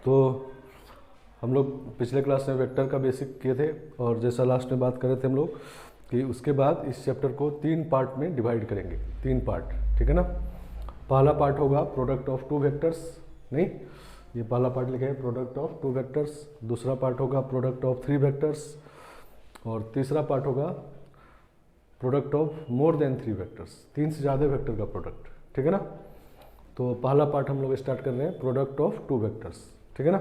तो हम लोग पिछले क्लास में वेक्टर का बेसिक किए थे और जैसा लास्ट में बात कर रहे थे हम लोग कि उसके बाद इस चैप्टर को 3 पार्ट में डिवाइड करेंगे, 3 पार्ट, ठीक है ना। पहला पार्ट होगा प्रोडक्ट ऑफ 2 वेक्टर्स, नहीं ये पहला पार्ट लिखा है प्रोडक्ट ऑफ 2 वेक्टर्स, दूसरा पार्ट होगा प्रोडक्ट ऑफ 3 वेक्टर्स और तीसरा पार्ट होगा product of more than 3 vectors, 3 से ज़्यादा वेक्टर का प्रोडक्ट, ठीक है ना। तो पहला पार्ट हम लोग स्टार्ट कर रहे हैं प्रोडक्ट ऑफ 2 वेक्टर्स, ठीक है ना।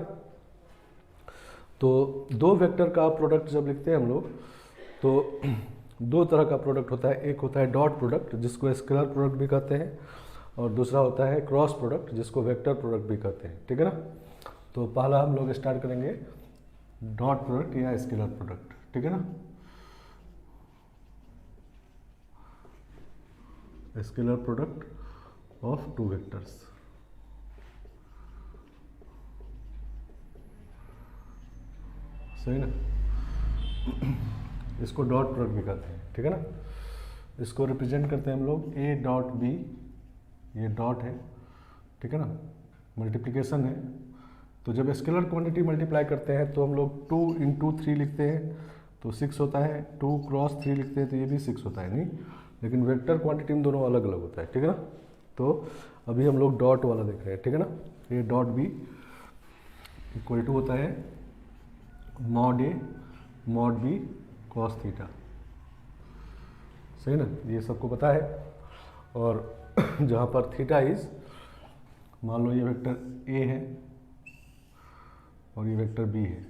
तो 2 वेक्टर का प्रोडक्ट जब लिखते हैं हम लोग तो 2 तरह का प्रोडक्ट होता है, एक होता है डॉट प्रोडक्ट जिसको स्केलर प्रोडक्ट भी कहते हैं और दूसरा होता है क्रॉस प्रोडक्ट जिसको वेक्टर प्रोडक्ट भी कहते हैं, ठीक है ना। तो पहला हम लोग स्टार्ट करेंगे डॉट प्रोडक्ट या स्केलर प्रोडक्ट, ठीक है ना। स्केलर प्रोडक्ट ऑफ 2 वेक्टर्स, सही ना। इसको डॉट प्रोडक्ट भी कहते हैं, ठीक है ना। इसको रिप्रेजेंट करते हैं हम लोग ए डॉट बी, ये डॉट है, ठीक है ना, मल्टीप्लिकेशन है। तो जब स्केलर क्वांटिटी मल्टीप्लाई करते हैं तो हम लोग 2 इंटू 3 लिखते हैं तो 6 होता है, 2 क्रॉस 3 लिखते हैं तो ये भी 6 होता है, नहीं। लेकिन वेक्टर क्वांटिटी में दोनों अलग अलग होता है, ठीक है ना। तो अभी हम लोग डॉट वाला देख रहे हैं, ठीक है ना। ए डॉट बी इक्वल टू होता है मॉड ए मॉड बी कॉस थीटा, सही ना, ये सबको पता है। और जहाँ पर थीटा इज, मान लो ये वेक्टर ए है और ये वेक्टर बी है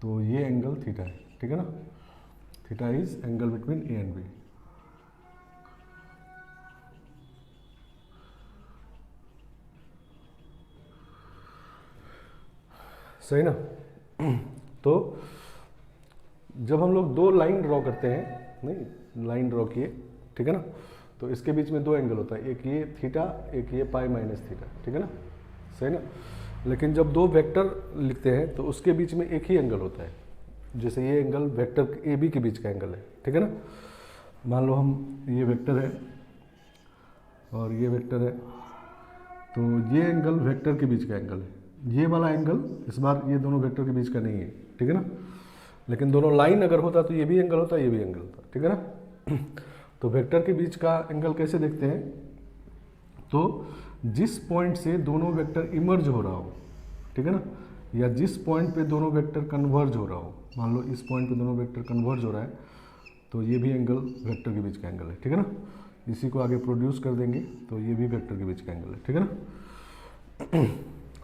तो ये एंगल थीटा है, ठीक है ना। Theta is angle between A and B. सही ना। तो जब हम लोग 2 लाइन ड्रॉ करते हैं, नहीं लाइन ड्रॉ किए, ठीक है ना, तो इसके बीच में 2 एंगल होता है, एक ये थीटा एक ये पाई माइनस थीटा, ठीक है ना, सही ना। लेकिन जब 2 वेक्टर लिखते हैं तो उसके बीच में एक ही एंगल होता है, जैसे ये एंगल वेक्टर ए बी के बीच का एंगल है, ठीक है ना। मान लो हम ये वेक्टर है और ये वेक्टर है तो ये एंगल वेक्टर के बीच का एंगल है, ये वाला एंगल इस बार ये दोनों वेक्टर के बीच का नहीं है, ठीक है ना। लेकिन दोनों लाइन अगर होता तो ये भी एंगल होता ये भी एंगल होता, ठीक है ना। तो वेक्टर के बीच का एंगल कैसे देखते हैं, तो जिस पॉइंट से दोनों वेक्टर इमर्ज हो रहा हो, ठीक है ना, या जिस पॉइंट पे दोनों वेक्टर कन्वर्ज हो रहा हो, मान लो इस पॉइंट पे दोनों वेक्टर कन्वर्ज हो रहा है तो ये भी एंगल वेक्टर के बीच का एंगल है, ठीक है ना। इसी को आगे प्रोड्यूस कर देंगे तो ये भी वेक्टर के बीच का एंगल है, ठीक है ना।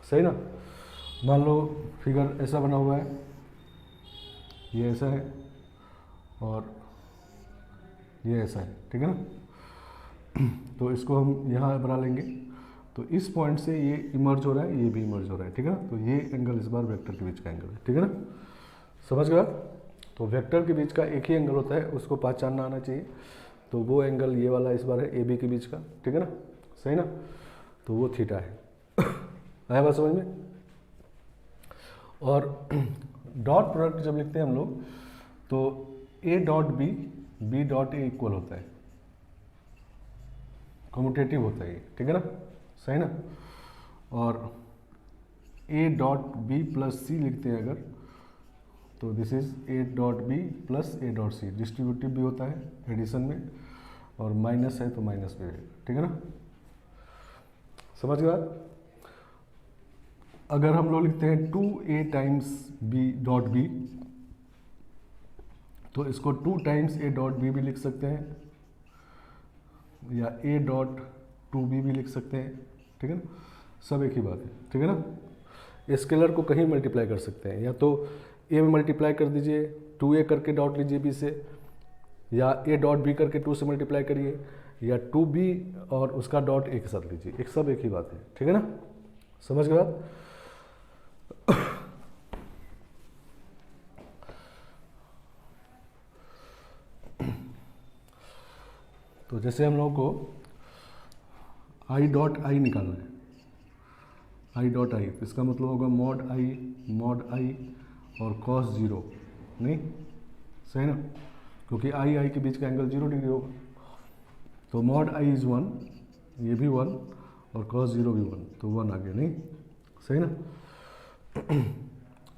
सही ना। मान लो फिगर ऐसा बना हुआ है, ये ऐसा है और ये ऐसा है, ठीक है ना। तो इसको हम यहाँ बना लेंगे तो इस पॉइंट से ये इमर्ज हो रहा है ये भी इमर्ज हो रहा है, ठीक है ना। तो ये एंगल इस बार वेक्टर के बीच का एंगल है, ठीक है ना, समझ गया। तो वेक्टर के बीच का एक ही एंगल होता है, उसको पहचानना आना चाहिए। तो वो एंगल ये वाला इस बार है ए बी के बीच का, ठीक है ना, सही ना। तो वो थीटा है। आया बात समझ में। और डॉट प्रोडक्ट जब लिखते हैं हम लोग तो ए dot B B dot A equal होता है, कम्यूटेटिव होता है ये, ठीक है ना, सही ना। और A dot B plus C लिखते हैं अगर तो this is A dot B plus A dot C, distributive भी होता है एडिशन में, और माइनस है तो माइनस भी है, ठीक है ना, समझ गया। अगर हम लोग लिखते हैं 2a times B dot B तो इसको 2 टाइम्स ए डॉट बी भी लिख सकते हैं या ए डॉट 2b भी लिख सकते हैं, ठीक है ना, सब एक ही बात है, ठीक है ना। स्केलर को कहीं मल्टीप्लाई कर सकते हैं, या तो ए में मल्टीप्लाई कर दीजिए 2a करके डॉट लीजिए b से, या ए डॉट बी करके 2 से मल्टीप्लाई करिए, या 2b और उसका डॉट एक साथ लीजिए, एक सब एक ही बात है, ठीक है ना, समझ गए बात। तो जैसे हम लोगों को आई डॉट आई निकालना है, आई डॉट आई, तो इसका मतलब होगा मॉड आई और कॉस 0, नहीं सही ना, क्योंकि आई आई के बीच का एंगल 0 डिग्री होगा। तो मॉड आई इज़ 1, ये भी 1 और कॉस 0 भी 1, तो 1 आ गया, नहीं सही ना।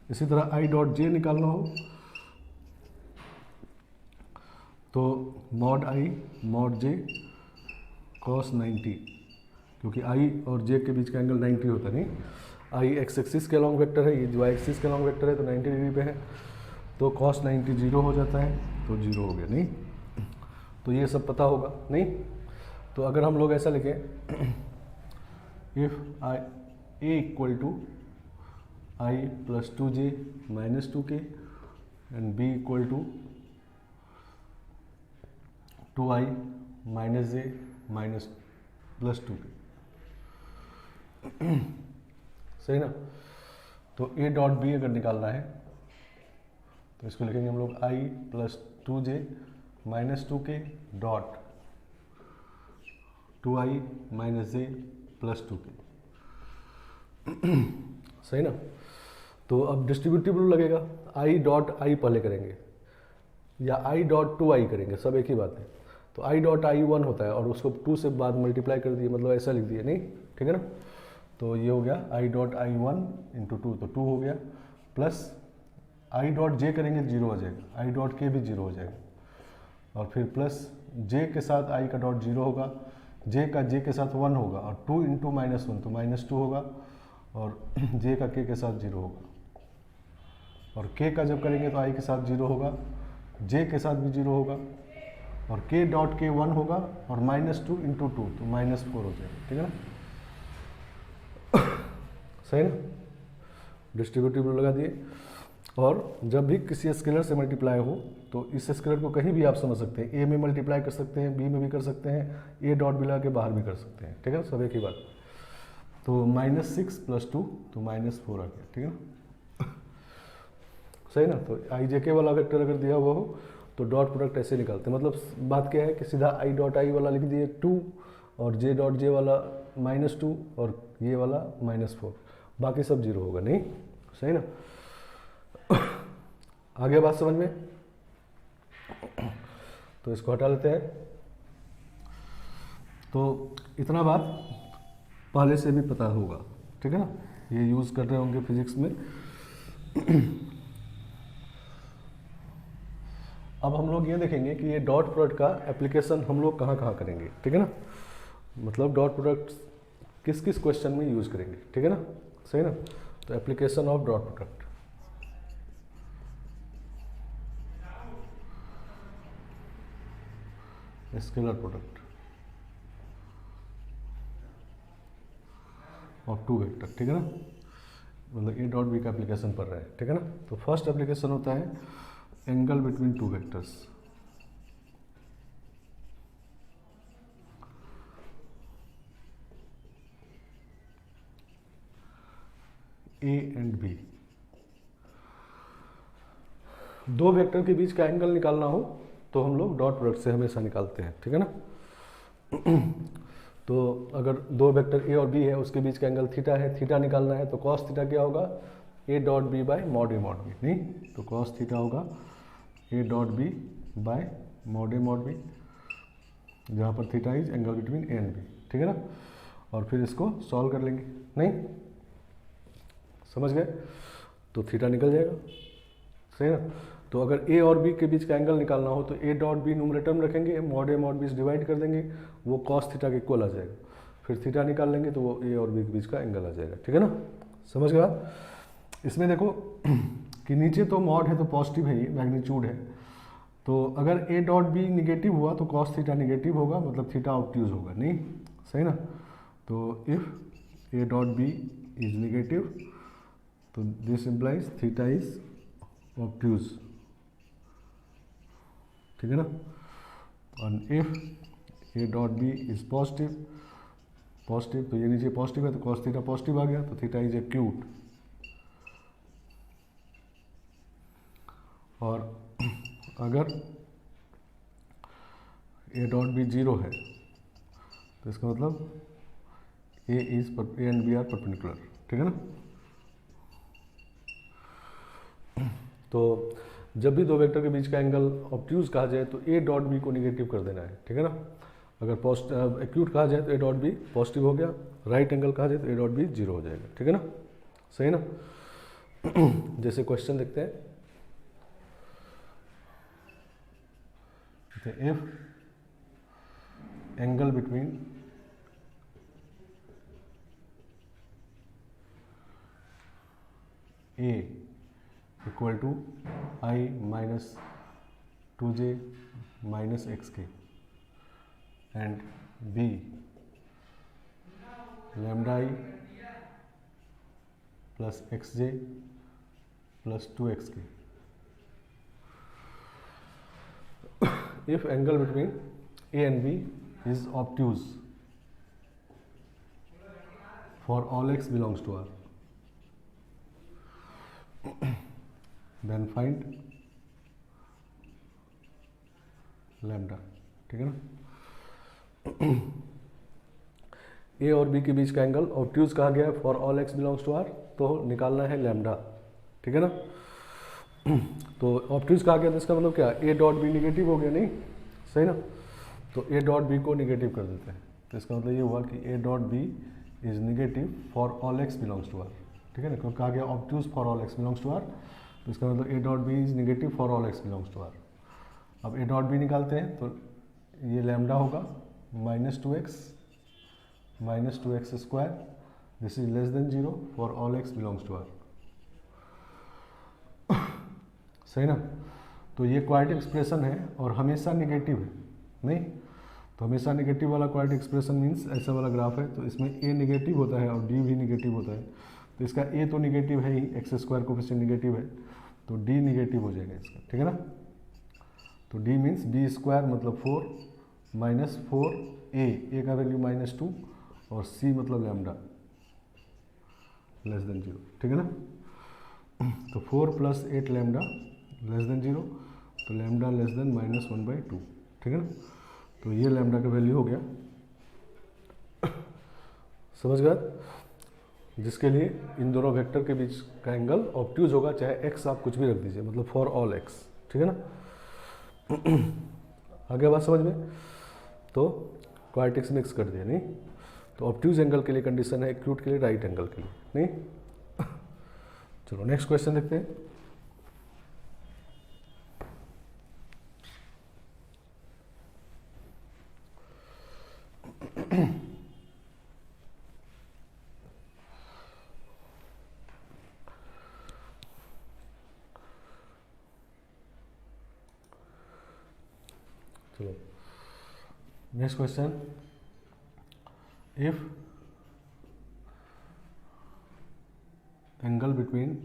इसी तरह आई डॉट जे निकालना हो तो मॉड आई मॉड जे cos 90, क्योंकि आई और जे के बीच का एंगल 90 होता है, नहीं आई एक्स एक्सिस के अलॉन्ग वेक्टर है, ये वाई एक्सिस के अलॉन्ग वेक्टर है, तो 90 डिग्री पे है, तो cos 90 जीरो हो जाता है, तो जीरो हो गया, नहीं। तो ये सब पता होगा, नहीं। तो अगर हम लोग ऐसा लिखें if I A equal to I plus 2j minus 2k and B equal to 2i minus J minus plus 2k, सही ना। तो ए डॉट बी अगर निकालना है तो इसको लिखेंगे हम लोग i plus 2j minus 2k dot 2i minus j plus 2k, सही ना। तो अब डिस्ट्रीब्यूटिव रूल लगेगा, i डॉट आई पहले करेंगे या i डॉट 2i करेंगे, सब एक ही बात है। तो i डॉट आई 1 होता है और उसको 2 से बाद मल्टीप्लाई कर दिए, मतलब ऐसा लिख दिए, नहीं ठीक है ना। तो ये हो गया i डॉट आई 1 इंटू 2, तो 2 हो गया, प्लस i डॉट जे करेंगे 0 आ जाएगा, i डॉट के भी 0 हो जाएगा, और फिर प्लस j के साथ i का डॉट 0 होगा, j का j के साथ 1 होगा, और 2 इंटू -1 तो -2 होगा, और j का k के साथ 0 होगा, और k का जब करेंगे तो i के साथ 0 होगा, j के साथ भी 0 होगा, और k डॉट k 1 होगा, और -2 इंटू 2 तो -4 हो जाएगा, ठीक है ना, सही ना। डिस्ट्रीब्यूटिव रूल लगा दिए। और जब भी किसी स्केलर से मल्टीप्लाई हो तो इस स्केलर को कहीं भी आप समझ सकते हैं, ए में मल्टीप्लाई कर सकते हैं, बी में भी कर सकते हैं, ए डॉट भी लगा के बाहर भी कर सकते हैं, ठीक है, सब एक ही बात। तो -6 + 2 तो -4 आ गया, ठीक है ना, सही ना। तो आई जे के वाला वेक्टर अगर दिया हुआ हो तो डॉट प्रोडक्ट ऐसे निकालते हैं, मतलब बात क्या है कि सीधा आई डॉट आई वाला लिख दिए 2 और जे डॉट जे वाला -2 और ये वाला -4, बाकी सब 0 होगा, नहीं सही ना। आगे बात समझ में, तो इसको हटा लेते हैं। तो इतना बात पहले से भी पता होगा, ठीक है ना, ये यूज़ कर रहे होंगे फिजिक्स में। अब हम लोग ये देखेंगे कि ये डॉट प्रोडक्ट का एप्लीकेशन हम लोग कहाँ कहाँ करेंगे, ठीक है ना, मतलब डॉट प्रोडक्ट किस किस क्वेश्चन में यूज़ करेंगे, ठीक है ना, सही ना। तो application of dot product, scalar product of 2 vector, ठीक है ना, मतलब ए डॉट बी का एप्लीकेशन पढ़ रहे हैं, ठीक है ना। तो फर्स्ट एप्लीकेशन होता है angle between 2 vectors, A and B. दो वेक्टर के बीच का एंगल निकालना हो तो हम लोग डॉट प्रोडक्ट से हमेशा निकालते हैं, ठीक है ना। तो अगर दो वेक्टर ए और बी है उसके बीच का एंगल थीटा है, थीटा निकालना है तो कॉस थीटा क्या होगा, ए dot B by mod A mod B, नहीं तो कॉस थीटा होगा ए dot B by mod A mod B, जहाँ पर theta is angle between A and B, ठीक है ना। और फिर इसको सॉल्व कर लेंगे, नहीं समझ गए, तो थीटा निकल जाएगा, सही ना। तो अगर ए और बी के बीच का एंगल निकालना हो तो ए डॉट बी न्यूमरेटर में रखेंगे, मॉड ए मॉड बी से डिवाइड कर देंगे, वो कॉस थीटा के इक्वल आ जाएगा, फिर थीटा निकाल लेंगे तो वो ए और बी के बीच का एंगल आ जाएगा, ठीक है ना, समझ गए आप। इसमें देखो कि नीचे तो मॉड है तो पॉजिटिव है, ये मैग्नीट्यूड है, तो अगर ए डॉट बी निगेटिव हुआ तो कॉस थीटा निगेटिव होगा, मतलब थीटा ऑब्ट्यूज होगा, नहीं सही ना। तो if A dot B is negative तो this implies theta is obtuse, ठीक है ना। और if A dot B is positive, positive तो ये नीचे पॉजिटिव है तो कॉस थीटा पॉजिटिव आ गया, तो थीटा इज एक्यूट। और अगर ए डॉट बी 0 है तो इसका मतलब A and B are perpendicular, ठीक है ना। तो जब भी दो वेक्टर के बीच का एंगल ऑब्ट्यूज कहा जाए तो ए डॉट बी को निगेटिव कर देना है, ठीक है ना। अगर एक्यूट कहा जाए तो ए डॉट बी पॉजिटिव हो गया, राइट एंगल कहा जाए तो ए डॉट बी 0 हो जाएगा, ठीक है ना, सही ना। जैसे क्वेश्चन देखते हैं, if angle between A equal to I minus 2j minus X K and B lambda I plus X J plus 2x K, if angle between A and B is obtuse for all x belongs to R, then find lambda, ठीक है ना। ए और b के बीच का angle obtuse कहा गया है for all X belongs to R, तो निकालना है लैम्डा, ठीक है ना। तो ऑब्ट्यूज कहा गया तो इसका मतलब क्या, ए डॉट बी निगेटिव हो गया, नहीं सही ना। तो ए डॉट बी को निगेटिव कर देते हैं, तो इसका मतलब ये हुआ कि A dot B is negative for all X belongs to R, ठीक है ना, क्योंकि कहा गया obtuse for all X belongs to R, तो इसका मतलब A dot B is negative for all X belongs to R. अब ए डॉट बी निकालते हैं तो ये लैम्डा होगा minus two X square, this is less than 0 for all X belongs to R, सही ना। तो ये क्वाड्रेटिक एक्सप्रेशन है और हमेशा निगेटिव है, नहीं, तो हमेशा निगेटिव वाला क्वाड्रेटिक एक्सप्रेशन मीन्स ऐसा वाला ग्राफ है, तो इसमें ए निगेटिव होता है और डी भी निगेटिव होता है, तो इसका ए तो निगेटिव है ही, एक्स स्क्वायर कोफिशिएंट निगेटिव है, तो डी निगेटिव हो जाएगा इसका, ठीक है ना। तो डी मीन्स बी स्क्वायर मतलब 4 माइनस 4 ए का वैल्यू -2 और सी मतलब लैम्डा लेस देन 0, ठीक है ना। तो 4 + 8 लैम्डा लेस देन 0, तो लैम्डा लेस देन -1/2, ठीक है ना। तो ये लैम्डा का वैल्यू हो गया, समझ गए, जिसके लिए इन दोनों वेक्टर के बीच का एंगल ऑब्ट्यूज होगा, चाहे एक्स आप कुछ भी रख दीजिए, मतलब फॉर ऑल एक्स, ठीक है ना। आगे बात समझ में, तो क्वाड्रेटिक्स मिक्स कर दिया, नहीं, तो ऑब्ट्यूज एंगल के लिए कंडीशन है एक्यूट के लिए, राइट एंगल के लिए, नहीं। चलो नेक्स्ट क्वेश्चन देखते हैं। चलो next question, if angle between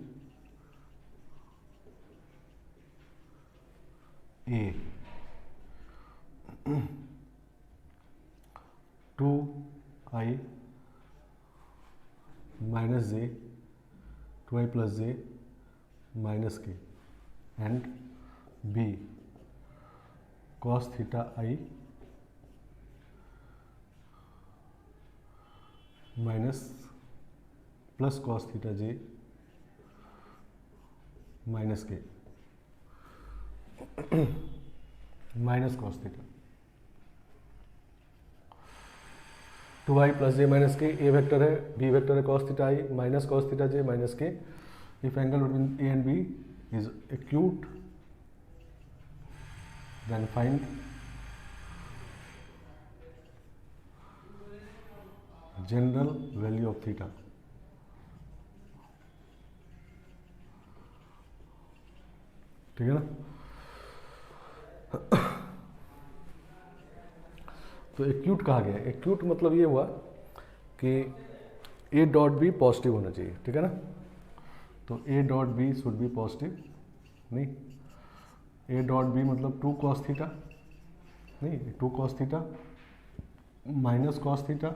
A 2i minus j 2i plus j minus k and b cos theta I minus plus cos theta j minus k minus cos theta 2i plus j minus k, a vector है, b vector है cos theta I minus cos theta j minus k, if angle between a and b is acute then find general value of theta, ठीक है ना। तो acute कहा गया, acute मतलब ये हुआ कि ए डॉट बी पॉजिटिव होना चाहिए, ठीक है ना। तो ए dot B should be positive, नहीं, ए डॉट बी मतलब 2 cos थीटा, नहीं, 2 cos theta minus cos theta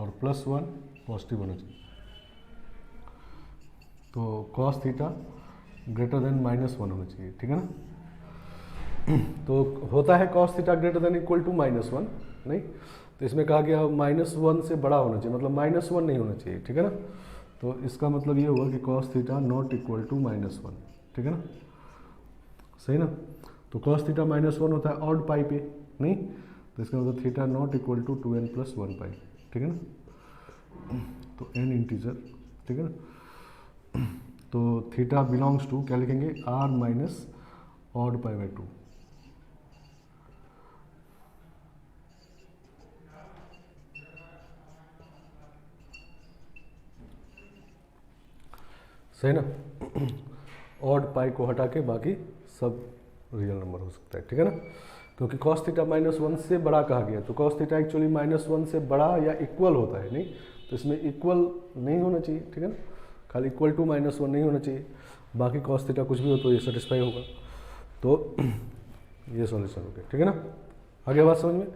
और +1 पॉजिटिव होना चाहिए। तो cos थीटा ग्रेटर देन -1 होना चाहिए, ठीक है ना। तो होता है cos theta greater than equal to -1, नहीं, तो इसमें कहा गया -1 से बड़ा होना चाहिए, मतलब -1 नहीं होना चाहिए, ठीक है ना। तो इसका मतलब ये हुआ कि cos theta not equal to -1, ठीक है ना, सही ना। तो cos थीटा -1 होता है ऑड पाई पे, नहीं, तो इसका मतलब theta not equal to 2n + 1 pi, ठीक है ना। तो n इंटीजर, ठीक है ना। तो थीटा बिलोंग्स टू क्या लिखेंगे, r minus odd pi by 2। सही ना। ऑड पाई को हटा के बाकी सब रियल नंबर हो सकता है, ठीक है ना। क्योंकि cos थीटा -1 से बड़ा कहा गया, तो cos थीटा एक्चुअली -1 से बड़ा या इक्वल होता है, नहीं तो इसमें इक्वल नहीं होना चाहिए, ठीक है ना, खाली इक्वल टू -1 नहीं होना चाहिए, बाकी cos थीटा कुछ भी हो तो ये सेटिस्फाई होगा। तो ये सॉल्यूशन हो गया, ठीक है ना। आगे बात समझ में।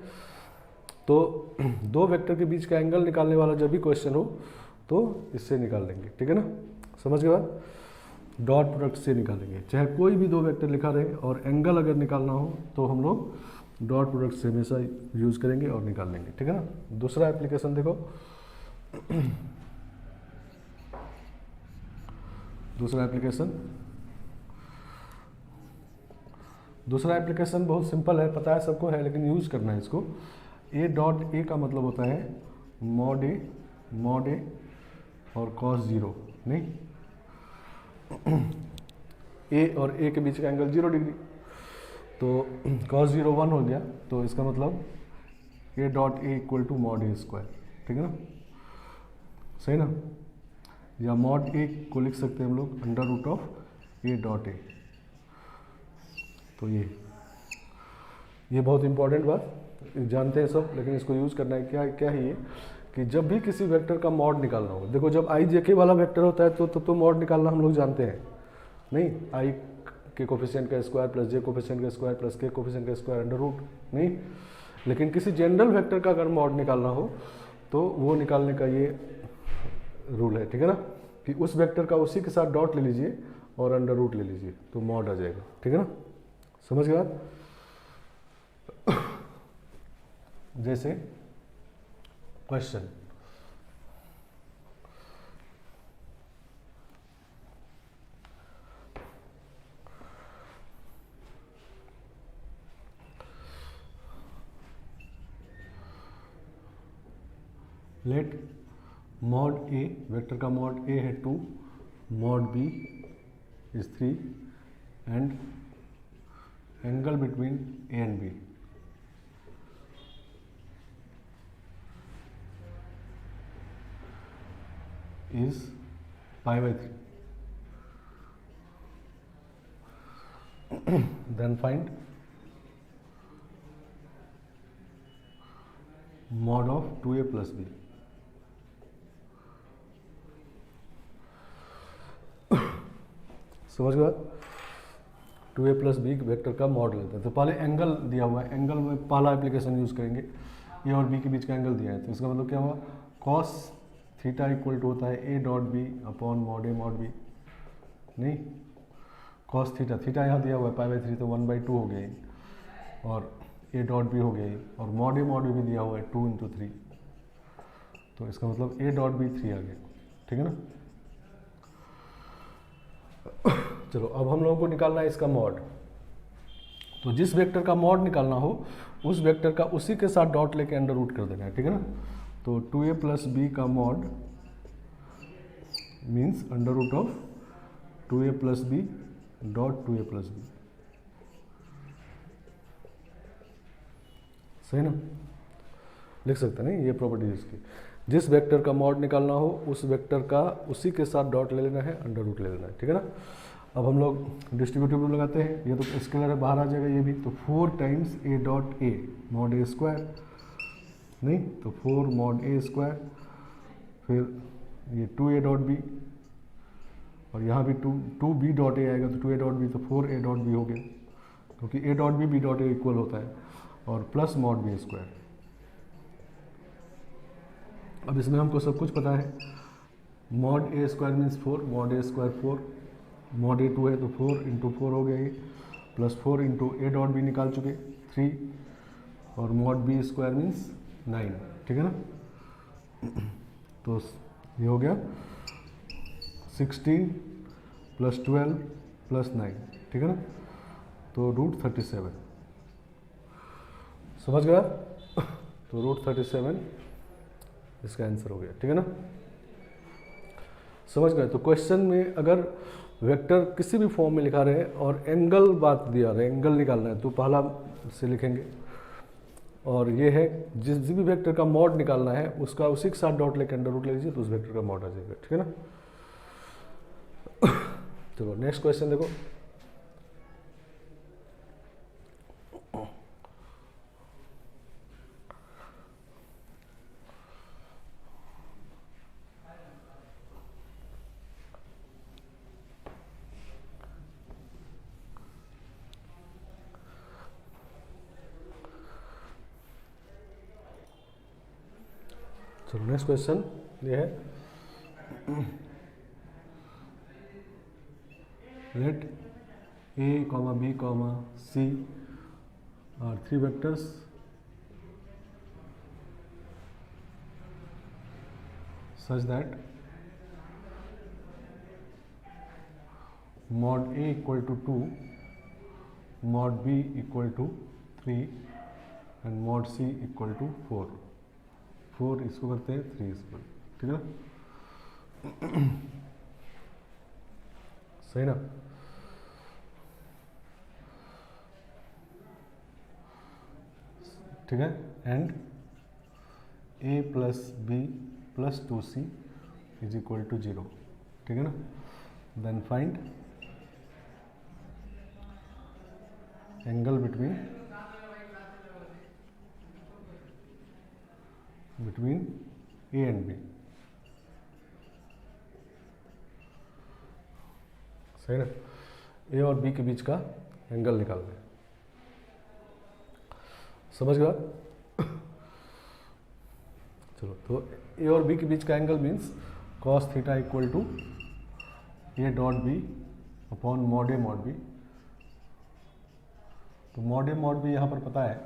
तो दो वेक्टर के बीच का एंगल निकालने वाला जब भी क्वेश्चन हो तो इससे निकाल लेंगे, ठीक है ना। समझ के बाद डॉट प्रोडक्ट से निकालेंगे, चाहे कोई भी दो वेक्टर लिखा रहे और एंगल अगर निकालना हो तो हम लोग डॉट प्रोडक्ट से हमेशा यूज करेंगे और निकाल लेंगे, ठीक है ना। दूसरा एप्लीकेशन देखो, दूसरा एप्लीकेशन बहुत सिंपल है, पता है सबको है, लेकिन यूज करना है इसको। ए डॉट ए का मतलब होता है मॉड ए और कॉस 0, नहीं ए और ए के बीच का एंगल 0 डिग्री, तो cos 0 1 हो गया, तो इसका मतलब A dot A equal to mod A square, ठीक है ना, सही ना। या मॉड ए को लिख सकते हैं हम लोग under root of A dot A. तो ये बहुत इंपॉर्टेंट बात जानते हैं सब, लेकिन इसको यूज़ करना है। क्या है ये कि जब भी किसी वेक्टर का मॉड निकालना हो, देखो जब आई जे के वाला वेक्टर होता है तो मॉड निकालना हम लोग जानते हैं, नहीं आई के कोफिशिएंट का स्क्वायर प्लस जे कोफिशिएंट का स्क्वायर प्लस के कोफिशिएंट का स्क्वायर अंडर रूट, नहीं। लेकिन किसी जनरल वेक्टर का अगर मॉड निकालना हो तो वो निकालने का ये रूल है, ठीक है ना, कि उस वेक्टर का उसी के साथ डॉट ले लीजिए और अंडर रूट ले लीजिए तो मॉड आ जाएगा, ठीक है ना। समझ गए बात। जैसे question, let mod A, vector का मॉड ए है 2, mod B is 3 and angle between A and B is pi by 3. Then find mod of 2a plus b. समझ गए। 2a प्लस बी वेक्टर का मॉड लेते हैं, तो पहले angle दिया हुआ है, एंगल में पहला एप्लीकेशन यूज करेंगे, ए और बी के बीच का एंगल दिया है, तो इसका मतलब क्या हुआ, cos थीटा इक्वल टू होता है ए डॉट बी अपॉन मॉड ए मॉड बी, नहीं cos थीटा यहाँ दिया हुआ है पाई बाई 3, तो 1/2 हो गया, और ए डॉट बी हो गया, और मॉड ए मॉड बी भी दिया हुआ है 2 × 3, तो इसका मतलब ए डॉट बी 3 आ गया, ठीक है ना। चलो अब हम लोगों को निकालना है इसका मॉड, तो जिस वेक्टर का मॉड निकालना हो उस वेक्टर का उसी के साथ डॉट लेके अंडर रूट कर देना है, ठीक है ना। तो 2a प्लस बी का mod means under root of 2a plus B dot 2a plus B, सही ना, लिख सकते हैं, नहीं ये प्रॉपर्टी इसकी, जिस वेक्टर का मॉड निकालना हो उस वेक्टर का उसी के साथ डॉट ले लेना है, अंडर रूट ले लेना है, ठीक है ना। अब हम लोग डिस्ट्रीब्यूटिव रूल लगाते हैं, ये तो स्केलर है बाहर आ जाएगा ये भी, तो 4 times a dot a mod a square, नहीं तो 4 मॉड a स्क्वायर, फिर ये 2a डॉट b, और यहाँ भी 2b डॉट a आएगा, तो 2a डॉट b, तो 4a डॉट b हो गया, क्योंकि a dot b dot a equal होता है, और प्लस मॉड b स्क्वायर। अब इसमें हमको सब कुछ पता है, mod a square means 4, mod a square 4, mod a 2 है तो 4 × 4 हो गया ये, प्लस 4 × a डॉट b निकाल चुके 3, और मॉड b स्क्वायर मीन्स 9, ठीक है ना। तो ये हो गया 16 प्लस 12 प्लस 9, ठीक है ना, तो √37, समझ गया। तो √37 इसका आंसर हो गया, ठीक है ना। समझ गए। तो क्वेश्चन में अगर वेक्टर किसी भी फॉर्म में लिखा रहे और एंगल बात दिया रहे, एंगल निकालना है, तो पहला से लिखेंगे। और ये है जिस भी वेक्टर का मॉड निकालना है उसका उसी के साथ डॉट लेके अंडर रूट ले लीजिए तो उस वेक्टर का मॉड आ जाएगा, ठीक है ना। चलो नेक्स्ट क्वेश्चन देखो। चलो नेक्स्ट क्वेश्चन ये है, late a, b, c are three vectors such that mod a equal to 2, mod b equal to 3 and mod c equal to 4। 4 इसको करते हैं 3 इसको, ठीक है ना। सही ना। ठीक है। And a plus b plus 2c is equal to 0, ठीक है ना। Then find angle between a and b। सही ना। a और b के बीच का एंगल निकालना है, समझ गया। चलो तो a और b के बीच का angle means cos theta equal to a dot b upon mod a mod b। तो मॉड a मॉड b यहाँ पर पता है,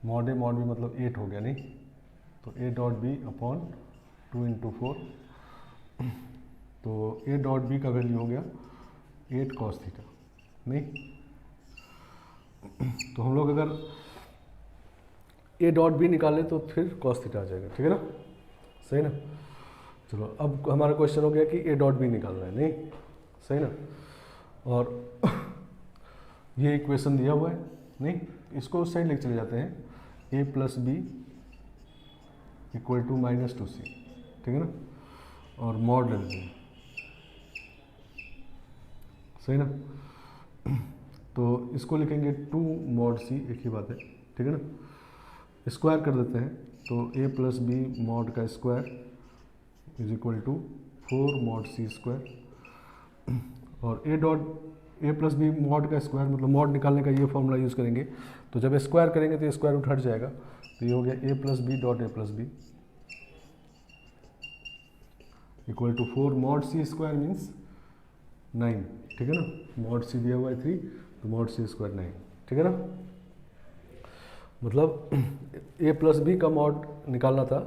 मॉड a मॉड b मतलब 8 हो गया नहीं, तो a dot b upon 2 into 4, तो a डॉट b का वैल्यू हो गया 8 cos थीटा नहीं। तो हम लोग अगर a डॉट b निकालें तो फिर cos थीटा आ जाएगा, ठीक है ना। सही ना। चलो अब हमारा क्वेश्चन हो गया कि a डॉट b निकालना है, नहीं सही ना। और ये इक्वेशन दिया हुआ है नहीं, इसको उस साइड लेके चले जाते हैं, a plus b equal to minus 2c, ठीक है ना। और मॉड ले लेते हैं, सही ना। तो इसको लिखेंगे 2 मॉड c, एक ही बात है, ठीक है ना। स्क्वायर कर देते हैं, तो a प्लस बी मॉड का square is equal to 4 mod c square. और a प्लस बी मॉड का स्क्वायर मतलब मॉड निकालने का ये फॉर्मूला यूज़ करेंगे, तो जब स्क्वायर करेंगे तो स्क्वायर रूट हट जाएगा, तो ये हो गया a plus B dot a plus b equal to 4 mod c square means 9, ठीक है ना। मॉड c दिया हुआ है 3, तो मॉड c स्क्वायर 9, ठीक है ना। मतलब a प्लस बी का मॉड निकालना था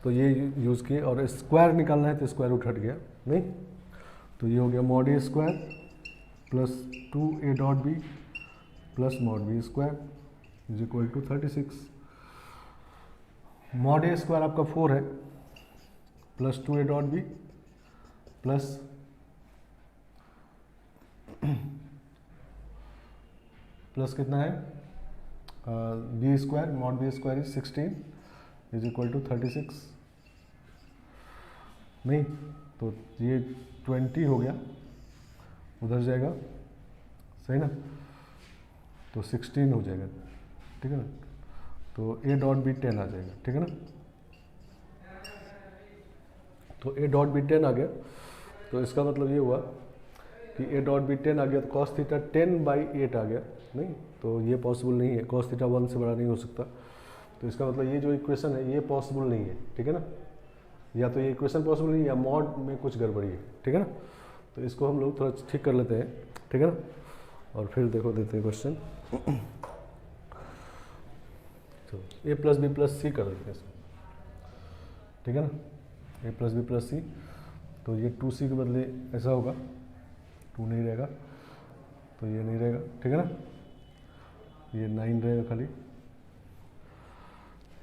तो ये यूज़ किए, और स्क्वायर निकालना है तो स्क्वायर रूट हट गया नहीं, तो ये हो गया mod a square plus 2a dot B plus mod B square is equal to 36। Mod a square आपका 4 है plus 2a dot B plus plus कितना है b square, mod B square is 16 is equal to 36 नहीं, तो ये 20 हो गया, उधर जाएगा, सही ना। तो 16 हो जाएगा, ठीक है ना। तो a डॉट बी 10 आ जाएगा, ठीक है ना। तो a डॉट बी 10 आ गया, तो इसका मतलब ये हुआ कि a डॉट बी 10 आ गया, तो cos थीटा 10/8 आ गया नहीं, तो ये पॉसिबल नहीं है, cos थीटा 1 से बड़ा नहीं हो सकता। तो इसका मतलब ये जो इक्वेशन है ये पॉसिबल नहीं है, ठीक है ना। या तो ये इक्वेशन पॉसिबल नहीं है या मॉड में कुछ गड़बड़ी है, ठीक है ना। तो इसको हम लोग थोड़ा ठीक कर लेते हैं, ठीक है ना। और फिर देखो देते हैं क्वेश्चन। तो a प्लस बी प्लस सी कर देते हैं इसको, ठीक है ना। a प्लस बी प्लस सी, तो ये 2c के बदले ऐसा होगा, 2 नहीं रहेगा, तो ये नहीं रहेगा, ठीक है ना। ये 9 रहेगा खाली,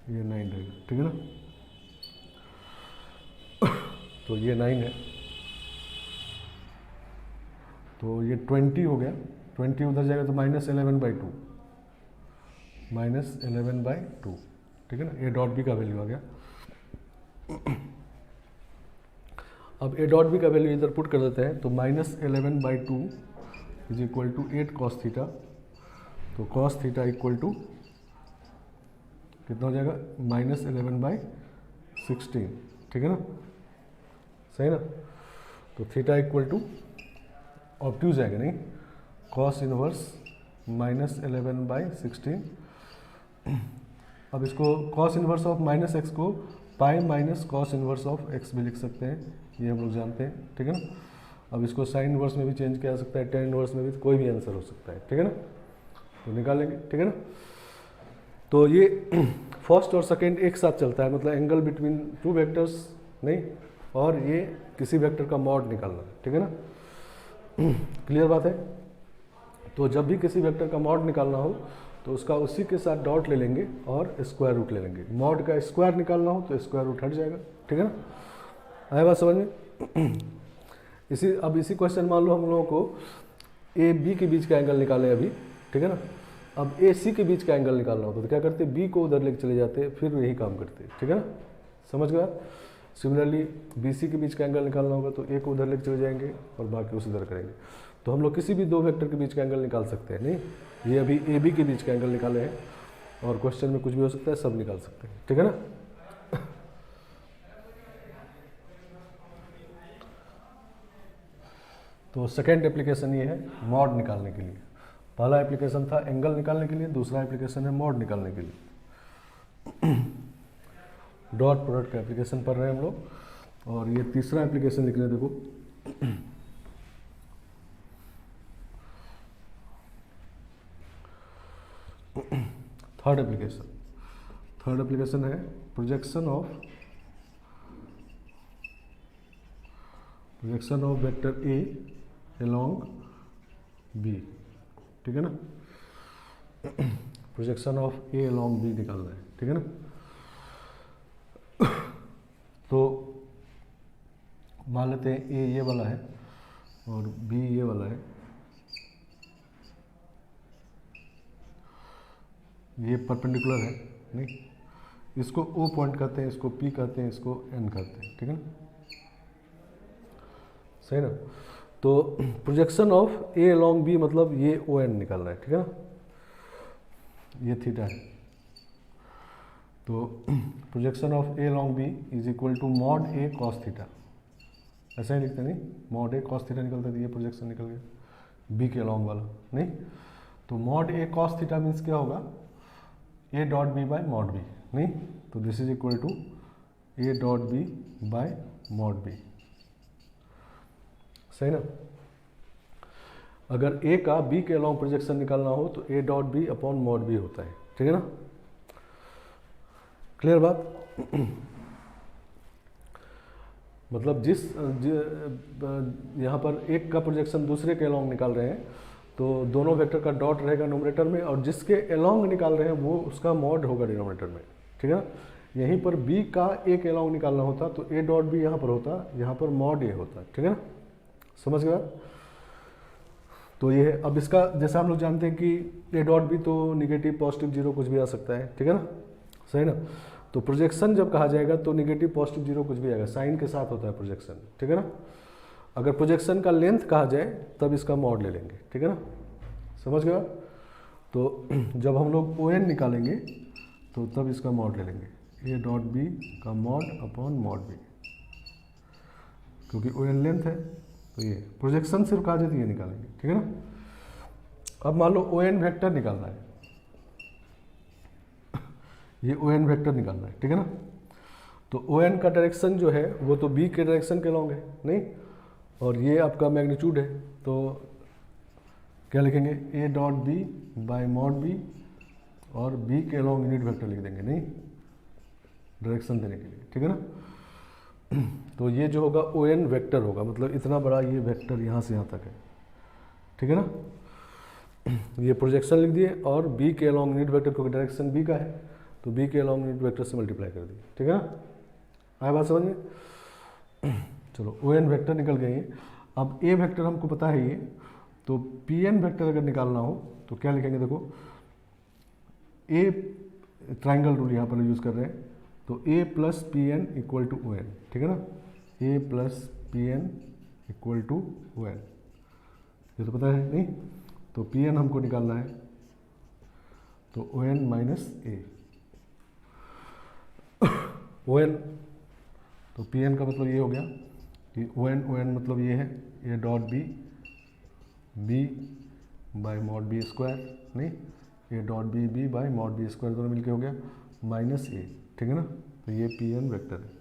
ये 9 रहेगा, ठीक है ना। तो ये 9 है, तो ये 20 हो गया, 20 उधर जाएगा तो -11/2, -11/2, ठीक है ना। ए डॉट बी का वैल्यू आ गया। अब ए डॉट बी का वैल्यू इधर पुट कर देते हैं, तो -11/2 is equal to 8 cos theta. तो cos थीटा इक्वल टू कितना हो जाएगा, -11/16, ठीक है ना, सही ना। तो थीटा इक्वल टू ऑब्ट्यूज आएगा नहीं, cos इनवर्स -11/16। अब इसको cos इनवर्स ऑफ -x को pi minus cos inverse of x भी लिख सकते हैं, ये हम लोग जानते हैं, ठीक है ना। अब इसको साइन इनवर्स में भी चेंज किया जा सकता है, टेन इनवर्स में भी, कोई भी आंसर हो सकता है, ठीक है ना। तो निकालेंगे, ठीक है ना। तो ये फर्स्ट और सेकेंड एक साथ चलता है, मतलब एंगल बिटवीन टू वेक्टर्स नहीं, और ये किसी वेक्टर का मॉड निकालना, ठीक है ना। क्लियर बात है। तो जब भी किसी वेक्टर का मॉड निकालना हो तो उसका उसी के साथ डॉट ले लेंगे और स्क्वायर रूट ले लेंगे। मॉड का स्क्वायर निकालना हो तो स्क्वायर रूट हट जाएगा, ठीक है ना। आया बात समझ में। अब इसी क्वेश्चन मान लो हम लोगों को ए बी के बीच का एंगल निकालें अभी, ठीक है ना। अब ए सी के बीच का एंगल निकालना होता तो क्या करते, बी को उधर लेके चले जाते, फिर यही काम करते, ठीक है ना, समझ गया। सिमिलरली बी सी के बीच का एंगल निकालना होगा तो ए को उधर लेके चले जाएंगे और बाकी उस उधर करेंगे। तो हम लोग किसी भी दो वेक्टर के बीच का एंगल निकाल सकते हैं, नहीं ये अभी ए बी के बीच का एंगल निकाले हैं, और क्वेश्चन में कुछ भी हो सकता है, सब निकाल सकते हैं, ठीक है ना। तो सेकेंड एप्लीकेशन ये है मॉड निकालने के लिए। पहला एप्लीकेशन था एंगल निकालने के लिए, दूसरा एप्लीकेशन है मॉड निकालने के लिए। डॉट प्रोडक्ट का एप्लीकेशन पढ़ रहे हैं हम लोग, और ये तीसरा एप्लीकेशन लिख रहे हैं, देखो थर्ड एप्लीकेशन है projection of vector A along b, ठीक है ना। Projection of a along b निकालना है, ठीक है ना। तो मान लेते हैं ए ये वाला है और बी ये वाला है, ये परपेंडिकुलर है नहीं, इसको ओ पॉइंट कहते हैं, इसको पी कहते हैं, इसको एन कहते हैं, ठीक है ना, सही ना। तो projection of a along b मतलब ये ओ एन निकालना है, ठीक है ना, ये थीटा है। तो projection of a along b is equal to mod a cos theta, ऐसा ही लिखते नहीं, मॉड ए कॉस थीटा निकलता है, ये प्रोजेक्शन निकल गया बी के अलोंग वाला नहीं। तो mod a cos theta means क्या होगा, ए dot B by mod B नहीं। तो this is equal to a dot B by mod b, सही ना। अगर ए का बी के अलोंग प्रोजेक्शन निकालना हो तो ए dot B upon mod b होता है, ठीक है ना। क्लियर बात। मतलब यहाँ पर एक का प्रोजेक्शन दूसरे के अलोंग निकाल रहे हैं तो दोनों वेक्टर का डॉट रहेगा नोमिनेटर में, और जिसके अलोंग निकाल रहे हैं वो उसका मॉड होगा डिनोमिनेटर में, ठीक है ना। यहीं पर बी का ए के अलोंग निकालना होता तो ए डॉट बी यहाँ पर होता, यहाँ पर मॉड ए होता, ठीक है ना, समझ गया। तो ये है। अब इसका जैसा हम लोग जानते हैं कि ए डॉट बी तो निगेटिव पॉजिटिव जीरो कुछ भी आ सकता है, ठीक है ना, सही ना। तो प्रोजेक्शन जब कहा जाएगा तो निगेटिव पॉजिटिव जीरो कुछ भी आएगा, साइन के साथ होता है प्रोजेक्शन, ठीक है ना। अगर प्रोजेक्शन का लेंथ कहा जाए तब इसका मॉड ले लेंगे, ठीक है ना, समझ गया। तो जब हम लोग ओ एन निकालेंगे तो तब इसका मॉड ले लेंगे, ए डॉट बी का मॉड अपॉन मॉड बी, क्योंकि ओ एन लेंथ है। तो ये प्रोजेक्शन सिर्फ कहा जाए तो ये निकालेंगे, ठीक है ना। अब मान लो ओ एन वेक्टर निकालना है, ये ओ एन वेक्टर निकालना है, ठीक है ना। तो ओ एन का डायरेक्शन जो है वो तो बी के डायरेक्शन के लॉन्ग है नहीं, और ये आपका मैग्नीट्यूड है, तो क्या लिखेंगे, a dot B by mod b, और बी के लॉन्ग यूनिट वेक्टर लिख देंगे नहीं, डायरेक्शन देने के लिए, ठीक है ना। तो ये जो होगा ओ एन वेक्टर होगा, मतलब इतना बड़ा ये वेक्टर यहाँ से यहाँ तक है, ठीक है ना। ये प्रोजेक्शन लिख दिए, और बी के अलॉन्ग यूनिट वेक्टर क्योंकि डायरेक्शन बी का है तो बी के अलॉन्ग यूनिट वेक्टर से मल्टीप्लाई कर दिए, ठीक है ना। आया बात समझ में। चलो ओ एन वेक्टर निकल गए हैं। अब ए वेक्टर हमको पता है ये, तो पी एन वेक्टर अगर निकालना हो तो क्या लिखेंगे, देखो ए ट्राइंगल रूल यहाँ पर यूज़ कर रहे हैं, तो A plus P N equal to O N, ठीक है ना, A plus P N equal to O N, ये तो पता है नहीं, तो पी एन हमको निकालना है, तो ओ एन माइनस ए, ओ एन, तो पी एन का मतलब ये हो गया कि ओ एन मतलब ये है ए dot B, B by mod B square, नहीं A dot B, B by mod B square, दोनों मिलके हो गया माइनस ए, ठीक है ना, तो ये पी एन वेक्टर है।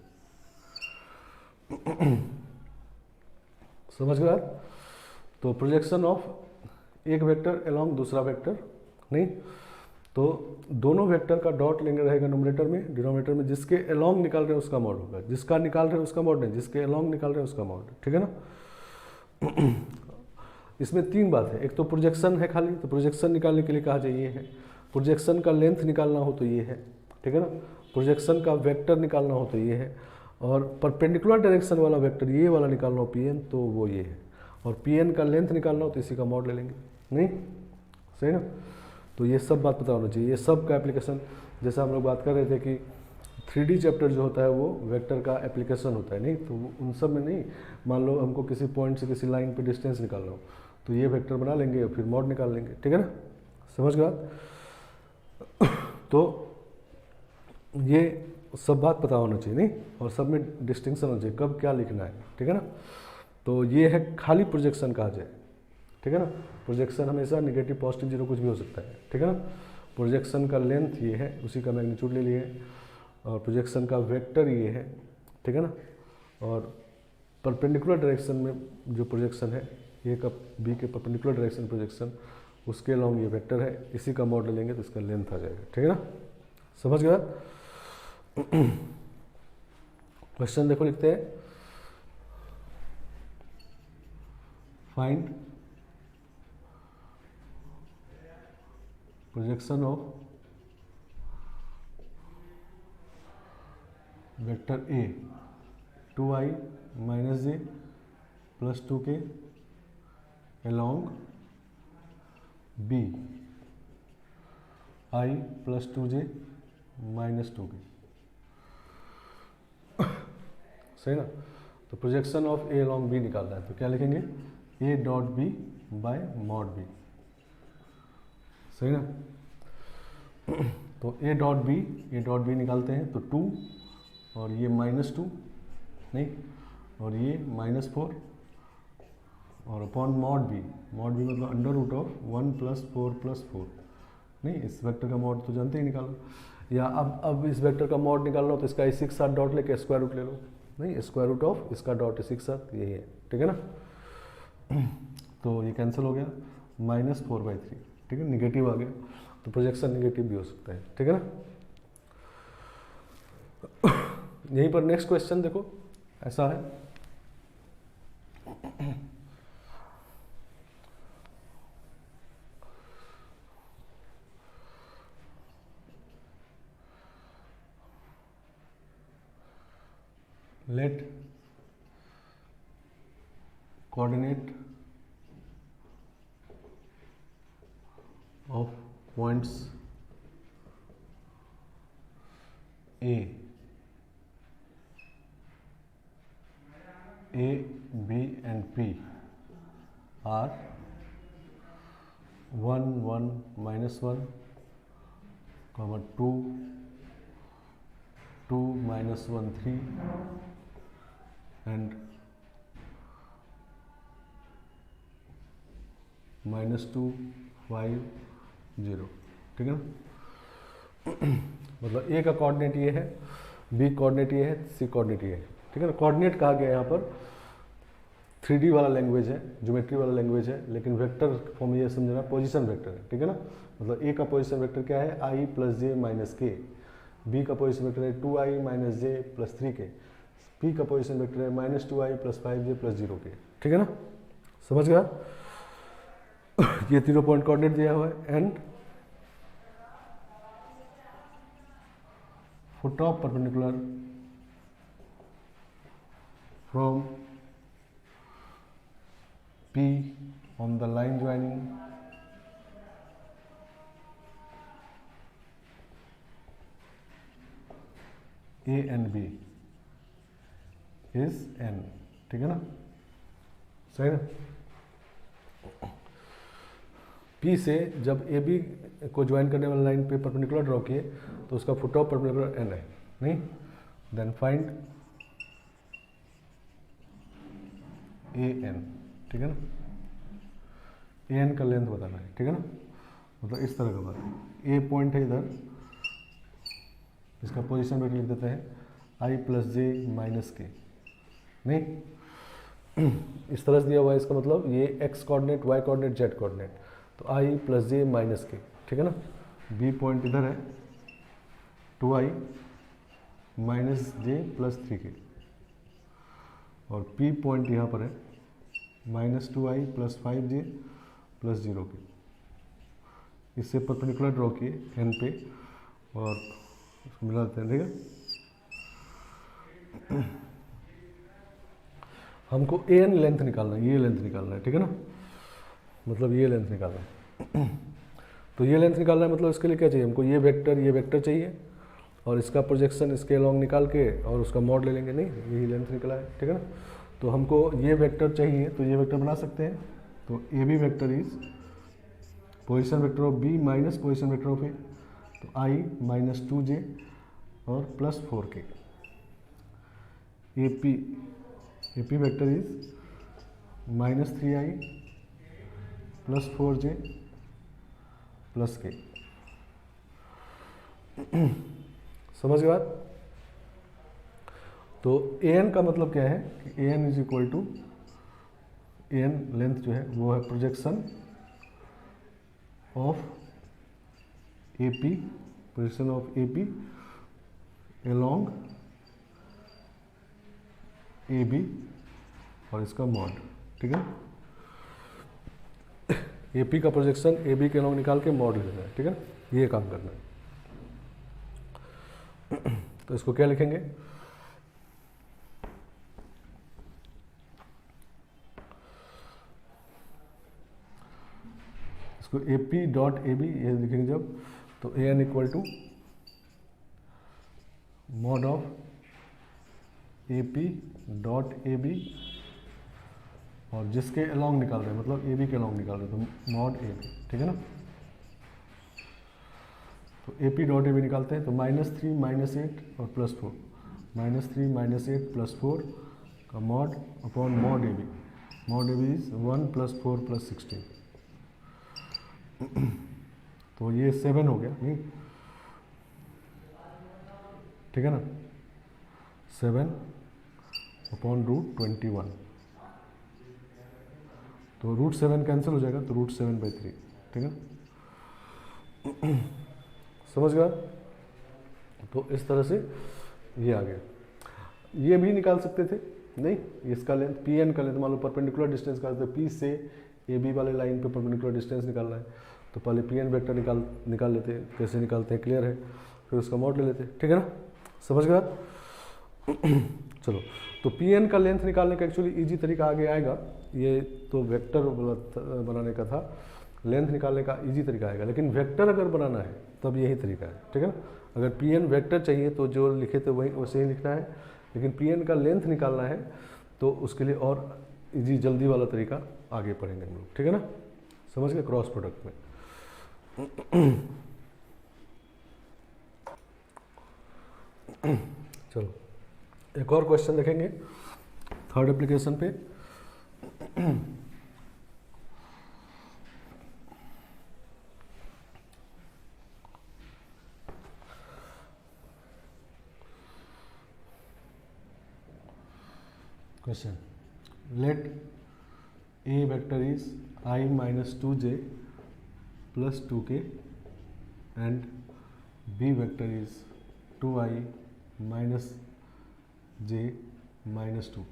समझ गया। तो प्रोजेक्शन ऑफ एक वेक्टर अलोंग दूसरा वेक्टर, नहीं, तो दोनों वेक्टर का डॉट लेंगे रहेगा नोमिनेटर में, डिनोमिनेटर में जिसके अलोंग निकाल रहे हैं उसका मॉड होगा, जिसका निकाल रहे हैं उसका मॉड नहीं, जिसके अलोंग निकाल रहे हैं उसका मॉड, ठीक है ना। इसमें तीन बात है, एक तो प्रोजेक्शन है खाली, तो प्रोजेक्शन निकालने के लिए कहा जाए ये है, प्रोजेक्शन का लेंथ निकालना हो तो ये है, ठीक है ना, प्रोजेक्शन का वेक्टर निकालना हो तो ये है, और परपेंडिकुलर डायरेक्शन वाला वेक्टर ये वाला निकालना हो पी एन तो वो ये है, और पी एन का लेंथ निकालना हो तो इसी का मॉड ले लेंगे, नहीं सही ना। तो ये सब बात पता होना चाहिए, ये सब का एप्लीकेशन, जैसा हम लोग बात कर रहे थे कि 3D चैप्टर जो होता है वो वेक्टर का एप्लीकेशन होता है, नहीं, तो उन सब में नहीं, मान लो हमको किसी पॉइंट से किसी लाइन पे डिस्टेंस निकालना हो तो ये वेक्टर बना लेंगे और फिर मॉड निकाल लेंगे, ठीक है ना, समझ गए बात। तो ये सब बात पता होना चाहिए, नहीं, और सब में डिस्टिंक्शन होना चाहिए कब क्या लिखना है, ठीक है ना। तो ये है खाली प्रोजेक्शन कहा जाए, ठीक है ना, प्रोजेक्शन हमेशा नेगेटिव पॉजिटिव जीरो कुछ भी हो सकता है, ठीक है ना। प्रोजेक्शन का लेंथ ये है, उसी का मैग्नीट्यूड ले लिए, और प्रोजेक्शन का वेक्टर ये है, ठीक है ना, और परपेंडिकुलर डायरेक्शन में जो प्रोजेक्शन है ए का बी के परपेंडिकुलर डायरेक्शन प्रोजेक्शन, उसके अलोंग ये वेक्टर है, इसी का मॉडल लेंगे तो इसका लेंथ आ जाएगा, ठीक है ना, समझ गया। क्वेश्चन देखो लिखते हैं, find projection of vector a 2i minus j plus 2k along b i plus 2j minus 2k, सही ना। तो projection of a along b निकालना है तो क्या लिखेंगे, a dot B by mod b, सही ना। तो ए डॉट बी निकालते हैं तो 2 और ये -2, नहीं, और ये -4 और अपॉन मॉड बी मतलब अंडर रूट ऑफ 1 + 4 + 4, नहीं, इस वेक्टर का मॉड तो जानते ही निकालो, या अब इस वेक्टर का मॉड निकालना हो तो इसका इसी के साथ डॉट लेके स्क्वायर रूट ले लो, नहीं, स्क्वायर रूट ऑफ इसका डॉट इसी के साथ, यही है, ठीक है ना। तो ये कैंसिल हो गया, -4/3, ठीक है, निगेटिव आ गया, तो प्रोजेक्शन निगेटिव भी हो सकता है, ठीक है ना। यहीं पर नेक्स्ट क्वेश्चन देखो ऐसा है, let coordinate of points A, B and P are 1, 1, -1, 2, 2, -1, 3 and -2, 5, 0, ठीक है ना। मतलब ए का कोऑर्डिनेट ये है, बी कोऑर्डिनेट ये है, सी कोऑर्डिनेट ये है, ठीक है ना। कोऑर्डिनेट कहा गया यहाँ पर 3D वाला लैंग्वेज है, ज्योमेट्री वाला लैंग्वेज है, लेकिन वेक्टर फॉर्म ये समझना पोजीशन वेक्टर है, ठीक है ना। मतलब ए का पोजीशन वेक्टर क्या है, i + j - k, बी का पोजीशन वेक्टर है 2i - j + 3k, पी का पोजीशन वेक्टर है -2i + 5j + 0k, ठीक है ना, समझ गया। ये तीनों पॉइंट कोऑर्डिनेट दिया हुआ है, and foot of perpendicular from A and B is N, ठीक है ना, सही ना। पी से जब ए बी को ज्वाइन करने वाली लाइन पे परपेंडिकुलर ड्रॉ किए तो उसका फुट ऑफ परपेंडिकुलर एन है, नहीं, देन फाइंड ए एन, ठीक है ना, ए एन का लेंथ बताना है, ठीक है ना, मतलब इस तरह का बात है। ए पॉइंट है इधर, इसका पोजीशन वेक्टर लिख देते हैं आई प्लस जे माइनस के, नहीं इस तरह से दिया हुआ है, इसका मतलब ये x coordinate, y coordinate, z coordinate, तो आई प्लस जे माइनस के, ठीक है ना। बी पॉइंट इधर है 2i minus j plus 3k, और पी पॉइंट यहाँ पर है -2i plus 5j plus 0k। इससे परपेंडिकुलर ड्रॉ किए एन पे और इसको मिला देते हैं, ठीक है। हमको ए एन लेंथ निकालना है, ये लेंथ निकालना है, ठीक है ना, मतलब ये लेंथ निकालना है। तो ये लेंथ निकालना है, मतलब इसके लिए क्या चाहिए हमको, ये वेक्टर चाहिए और इसका प्रोजेक्शन इसके अलॉन्ग निकाल के और उसका मॉड ले लेंगे, नहीं यही लेंथ निकला है, ठीक है ना। तो हमको ये वेक्टर चाहिए, तो ये वेक्टर बना सकते हैं। तो A B vector is position vector of B minus position vector of A, तो आई माइनस 2j और plus 4k। A P vector is -3i plus 4j plus k। समझ गए बात। तो ए एन का मतलब क्या है कि A N is equal to, A N length जो है वो है projection of A P, projection of A P along A B और इसका मॉड, ठीक है। ए पी का प्रोजेक्शन ए बी के अलॉन्ग निकाल के मॉड लेना है, ठीक है, ये काम करना है। तो इसको क्या लिखेंगे, इसको A P dot A B ये लिखेंगे जब, तो A N equal to mod of A P dot A B और जिसके अलॉन्ग निकाल रहे हैं, मतलब ए बी के अलॉन्ग निकाल रहे हैं, तो मॉड ए बी, ठीक है ना। तो A P dot A B निकालते हैं, तो -3 -8 और +4, -3 -8 +4 का mod upon mod A B, mod A B is 1 + 4 + 16, तो ये 7 हो गया, नहीं, ठीक है ना, 7 अपॉन √21, तो √7 कैंसिल हो जाएगा, तो √7/3, ठीक है। समझ गया। तो इस तरह से ये आ गया। ये भी निकाल सकते थे, नहीं, इसका लेंथ पी एन का लेंथ मान लो परपेंडिकुलर डिस्टेंस का, तो पी से ए बी वाले लाइन पे परपेंडिकुलर डिस्टेंस निकालना है, तो पहले पी एन वेक्टर निकाल लेते हैं, कैसे निकालते हैं क्लियर है, फिर उसका मॉड ले लेते हैं, ठीक है ना, समझ गया। चलो, तो पी एन का लेंथ निकालने का एक्चुअली इजी तरीका आगे आएगा, ये तो वेक्टर बनाने का था, लेंथ निकालने का इजी तरीका आएगा, लेकिन वेक्टर अगर बनाना है तब यही तरीका है, ठीक है ना। अगर पी एन वेक्टर चाहिए तो जो लिखे थे वही वैसे ही लिखना है, लेकिन पी एन का लेंथ निकालना है तो उसके लिए और इजी जल्दी वाला तरीका आगे पढ़ेंगे हम लोग, ठीक है ना, समझ गए, क्रॉस प्रोडक्ट में। चलो एक और क्वेश्चन देखेंगे थर्ड एप्लीकेशन पे। Question: Let A vector is I minus 2j plus 2k and B vector is 2i minus j minus 2.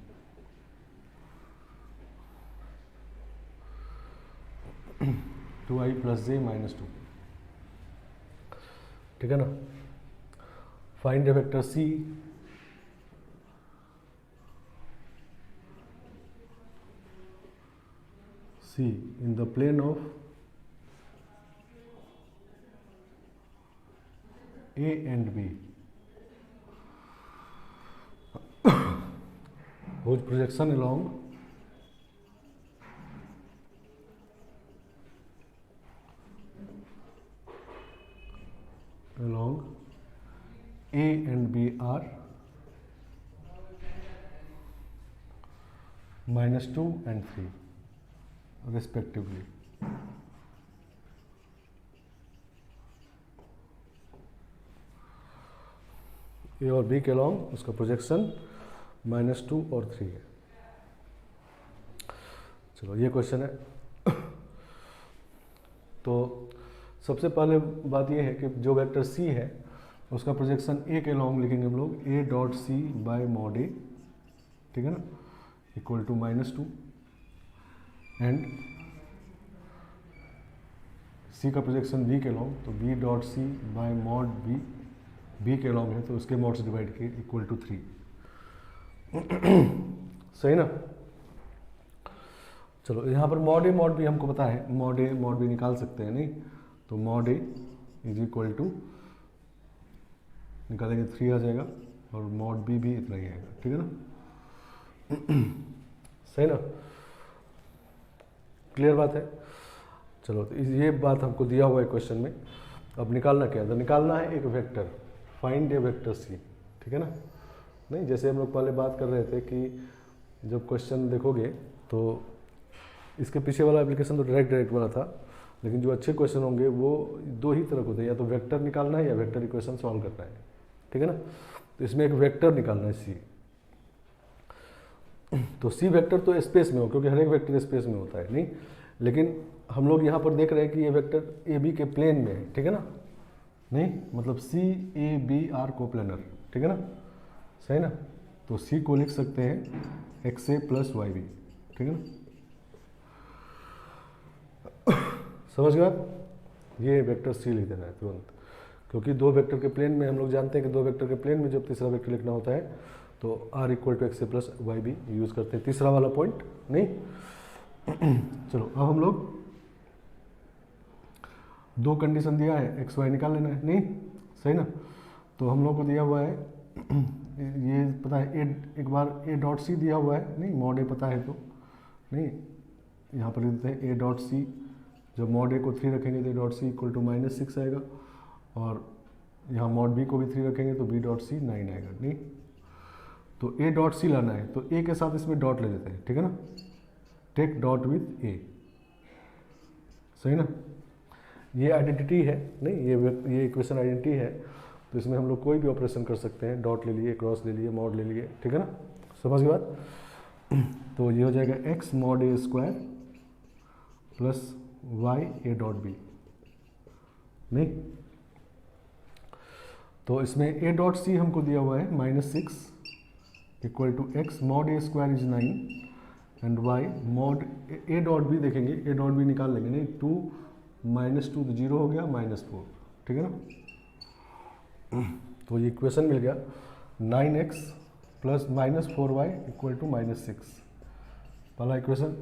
2i plus j minus 2, ठीक है ना। Find a vector C in the plane of A and B whose projection along A and B are -2 and 3 respectively. ए और b के along उसका projection -2 और 3 है। चलो ये क्वेश्चन है। तो सबसे पहले बात ये है कि जो वेक्टर सी है उसका प्रोजेक्शन ए के अलॉन्ग लिखेंगे हम लोग A dot C by mod A, ठीक है ना, इक्वल टू -2 एंड सी का प्रोजेक्शन बी के अलॉन्ग तो B dot C by mod B, B के अलॉन्ग है तो उसके मॉड से डिवाइड किए इक्वल टू 3। सही ना। चलो यहाँ पर मॉड ए मॉड बी हमको पता है, मॉड ए मॉड बी निकाल सकते हैं नहीं, तो mod a is equal to निकालेंगे 3 आ जाएगा और मॉड बी भी इतना ही आएगा, ठीक है ना। सही ना, क्लियर बात है। चलो तो ये बात हमको दिया हुआ है क्वेश्चन में। अब निकालना क्या है, तो निकालना है एक वेक्टर, फाइंड ए वेक्टर सी, ठीक है ना। नहीं, जैसे हम लोग पहले बात कर रहे थे कि जब क्वेश्चन देखोगे तो इसके पीछे वाला एप्लीकेशन तो डायरेक्ट वाला था, लेकिन जो अच्छे क्वेश्चन होंगे वो दो ही तरह के होते हैं, या तो वेक्टर निकालना है या वेक्टर इक्वेशन सॉल्व करना है, ठीक है ना। तो इसमें एक वेक्टर निकालना है सी। तो सी वेक्टर तो स्पेस में हो, क्योंकि हर एक वेक्टर स्पेस में होता है नहीं, लेकिन हम लोग यहाँ पर देख रहे हैं कि ये वेक्टर ए बी के प्लेन में है, ठीक है ना। नहीं मतलब सी ए बी आर कोप्लेनर, ठीक है ना, सही ना। तो सी को लिख सकते हैं x a plus y B, ठीक है ना। समझ गए आप, ये वेक्टर सी लिख देना है तुरंत, क्योंकि दो वेक्टर के प्लेन में हम लोग जानते हैं कि दो वेक्टर के प्लेन में जब तीसरा वेक्टर लिखना होता है तो r equal to x a plus y b use करते हैं, तीसरा वाला पॉइंट नहीं। चलो अब हम लोग दो कंडीशन दिया है, एक्स वाई निकाल लेना है नहीं, सही ना। तो हम लोग को दिया हुआ है ये पता है ए, एक बार ए डॉट सी दिया हुआ है नहीं, मॉड ए पता है तो नहीं, यहाँ पर लिखते हैं ए डॉट सी, जब मॉड ए को 3 रखेंगे तो ए डॉट सी इक्वल टू -6 आएगा, और यहाँ मॉड बी को भी 3 रखेंगे तो बी डॉट सी 9 आएगा नहीं। तो ए डॉट सी लाना है तो ए के साथ इसमें डॉट ले लेते हैं, ठीक है ना, टेक डॉट विथ ए, सही ना। ये आइडेंटिटी है नहीं, ये इक्वेशन आइडेंटिटी है, तो इसमें हम लोग कोई भी ऑपरेशन कर सकते हैं, डॉट ले लिए, क्रॉस ले लिए, मॉड ले लिए, ठीक है ना, समझ गए बात। तो ये हो जाएगा x mod A square plus y a dot b नहीं। तो इसमें ए डॉट सी हमको दिया हुआ है -6 equal to x mod A square is 9 and y mod a dot b देखेंगे, ए डॉट बी निकाल लेंगे नहीं, 2 -2 तो 0 हो गया, -4, ठीक है ना। तो ये इक्वेशन मिल गया 9x plus -4y equal to -6, पहला इक्वेशन।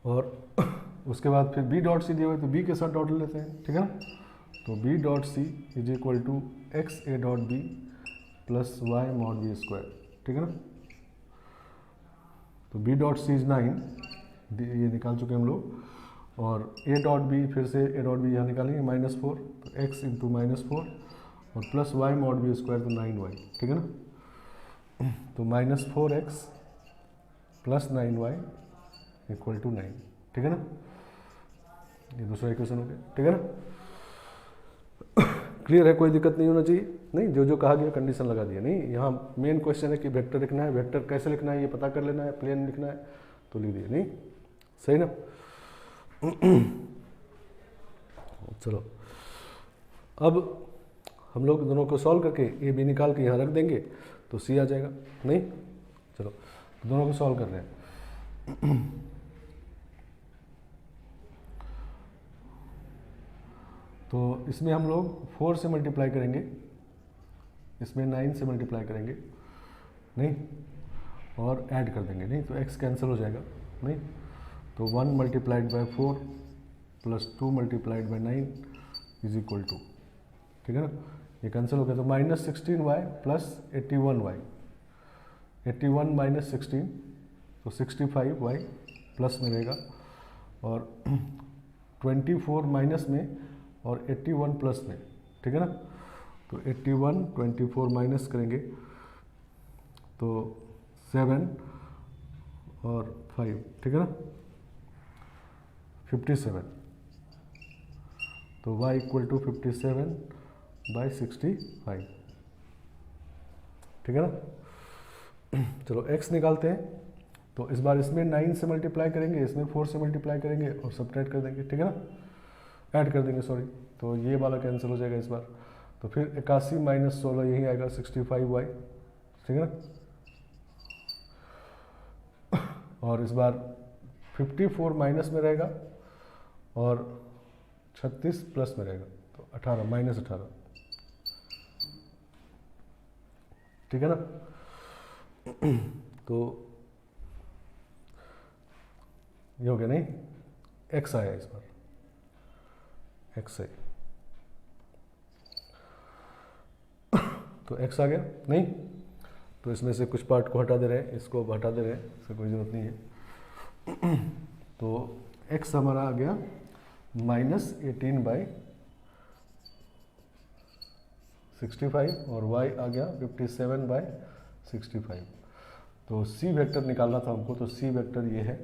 और उसके बाद फिर बी डॉट सी दिया हुआ है तो बी के साथ डॉट ले लेते हैं, ठीक है ना। तो B dot c is equal to x a dot B plus y mod B square, ठीक है ना। तो बी डॉट सी इज 9, ये निकाल चुके हम लोग, और ए डॉट बी फिर से ए डॉट बी यहाँ निकालेंगे -4, तो एक्स इंटू -4 और plus y mod B square तो 9y, ठीक है ना। तो -4x plus 9y equal to 9, ठीक है ना। ये दूसरा इक्वेशन हो गया, ठीक है ना। क्लियर है, कोई दिक्कत नहीं होना चाहिए नहीं, जो जो कहा गया कंडीशन लगा दिया नहीं। यहाँ मेन क्वेश्चन है कि वेक्टर लिखना है, वेक्टर कैसे लिखना है ये पता कर लेना है, प्लेन लिखना है तो लिख दिया नहीं, सही ना। चलो अब हम लोग दोनों को सॉल्व करके ए बी निकाल के यहाँ रख देंगे तो सी आ जाएगा नहीं। चलो दोनों को सॉल्व कर रहे हैं। तो इसमें हम लोग 4 से मल्टीप्लाई करेंगे, इसमें 9 से मल्टीप्लाई करेंगे नहीं, और ऐड कर देंगे नहीं, तो x कैंसिल हो जाएगा नहीं। तो 1 multiplied by 4 plus 2 multiplied by 9 is equal to, ठीक है ना, ये कैंसिल हो गया। तो -16y प्लस 81y 81 माइनस 16 तो 65 वाई प्लस में रहेगा, और 24 माइनस में और 81 प्लस में, ठीक है ना। तो 81 24 माइनस करेंगे तो 7 और 5, ठीक है ना, 57। तो y इक्वल टू 57 बाई 65, ठीक है ना। चलो x निकालते हैं। तो इस बार इसमें 9 से मल्टीप्लाई करेंगे, इसमें 4 से मल्टीप्लाई करेंगे और सब्ट्रैक्ट कर देंगे, ठीक है ना, ऐड कर देंगे सॉरी। तो ये वाला कैंसिल हो जाएगा इस बार। तो फिर 81 माइनस 16 यही आएगा 65y, ठीक है ना। और इस बार 54 माइनस में रहेगा और 36 प्लस में रहेगा, तो 18 माइनस 18, ठीक है ना। तो ये हो गया नहीं, x आया इस बार, x है, तो x आ गया नहीं। तो इसमें से कुछ पार्ट को हटा दे रहे हैं, इसको अब हटा दे रहे हैं, इससे कोई ज़रूरत नहीं है। तो x हमारा आ गया माइनस 18 बाई 65 और y आ गया 57 बाई 65। तो c वेक्टर निकालना था हमको, तो c वेक्टर ये है।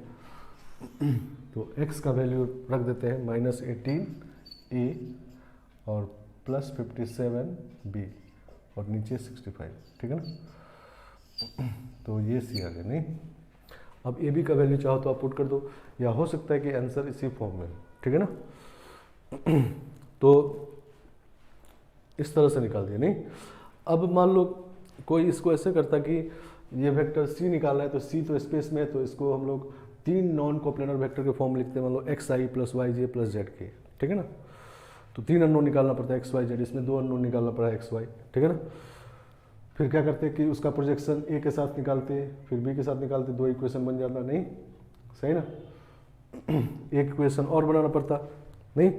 तो x का वैल्यू रख देते हैं माइनस 18 a और प्लस 57 b और नीचे 65, ठीक है ना। तो ये c आ गया नहीं। अब ए बी का वैल्यू चाहो तो आप पुट कर दो, या हो सकता है कि आंसर इसी फॉर्म में, ठीक है ना। तो इस तरह से निकाल दिया नहीं। अब मान लो कोई इसको ऐसे करता कि ये वेक्टर सी निकालना है, तो सी तो स्पेस में है, तो इसको हम लोग 3 नॉन कोप्लेनर वेक्टर के फॉर्म लिखते हैं, मान लो x i plus y j plus z के, ठीक है ना। तो 3 अननोन निकालना पड़ता है एक्स वाई जेड, इसमें 2 अननोन निकालना पड़ा है एक्स वाई, ठीक है ना। फिर क्या करते हैं कि उसका प्रोजेक्शन ए के साथ निकालते हैं, फिर बी के साथ निकालते, 2 इक्वेशन बन जाता नहीं, सही ना। एक इक्वेशन और बनाना पड़ता नहीं,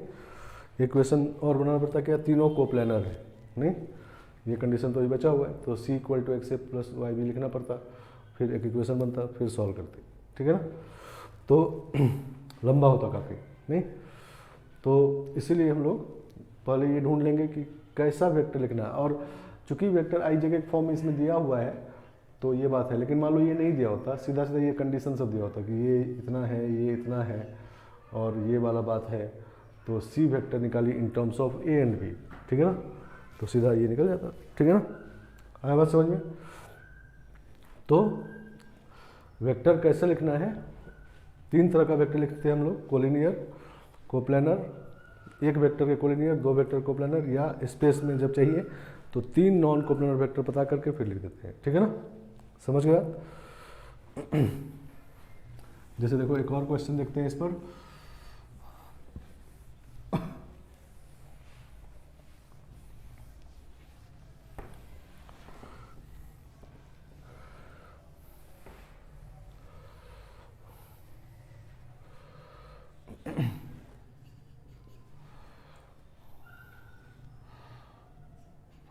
इक्वेशन और बनाना पड़ता, क्या तीनों कोप्लेनर है नहीं, ये कंडीशन तो ये बचा हुआ है। तो c equal to x a plus y भी लिखना पड़ता, फिर एक इक्वेशन बनता, फिर सॉल्व करते, ठीक है ना। तो लंबा होता काफ़ी नहीं। तो इसीलिए हम लोग पहले ये ढूंढ लेंगे कि कैसा वेक्टर लिखना है, और चूंकि वेक्टर आई जगह फॉर्म इसमें दिया हुआ है तो ये बात है। लेकिन मान लो ये नहीं दिया होता, सीधा सीधा ये कंडीशन सब दिया होता कि ये इतना है, ये इतना है और ये वाला बात है, तो सी वेक्टर निकाली in terms of a and B, ठीक है ना। तो सीधा ये निकल जाता, ठीक है ना। आया बात समझ में। तो वेक्टर कैसे लिखना है, 3 तरह का वेक्टर लिखते हैं हम लोग, कोलिनियर, कोप्लेनर, एक वेक्टर के कोलिनियर, 2 वेक्टर कोप्लेनर, या स्पेस में जब चाहिए तो 3 नॉन कोप्लेनर वेक्टर पता करके फिर लिख देते हैं, ठीक है ना। समझ गया। जैसे देखो एक और क्वेश्चन देखते हैं इस पर।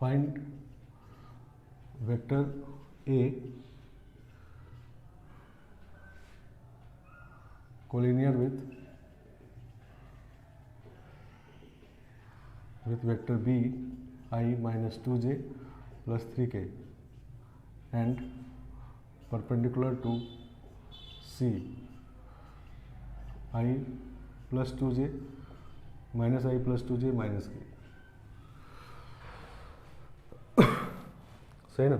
Find vector A collinear with vector b I minus 2j plus 3k and perpendicular to c I plus 2j minus I plus 2j minus k, सही ना।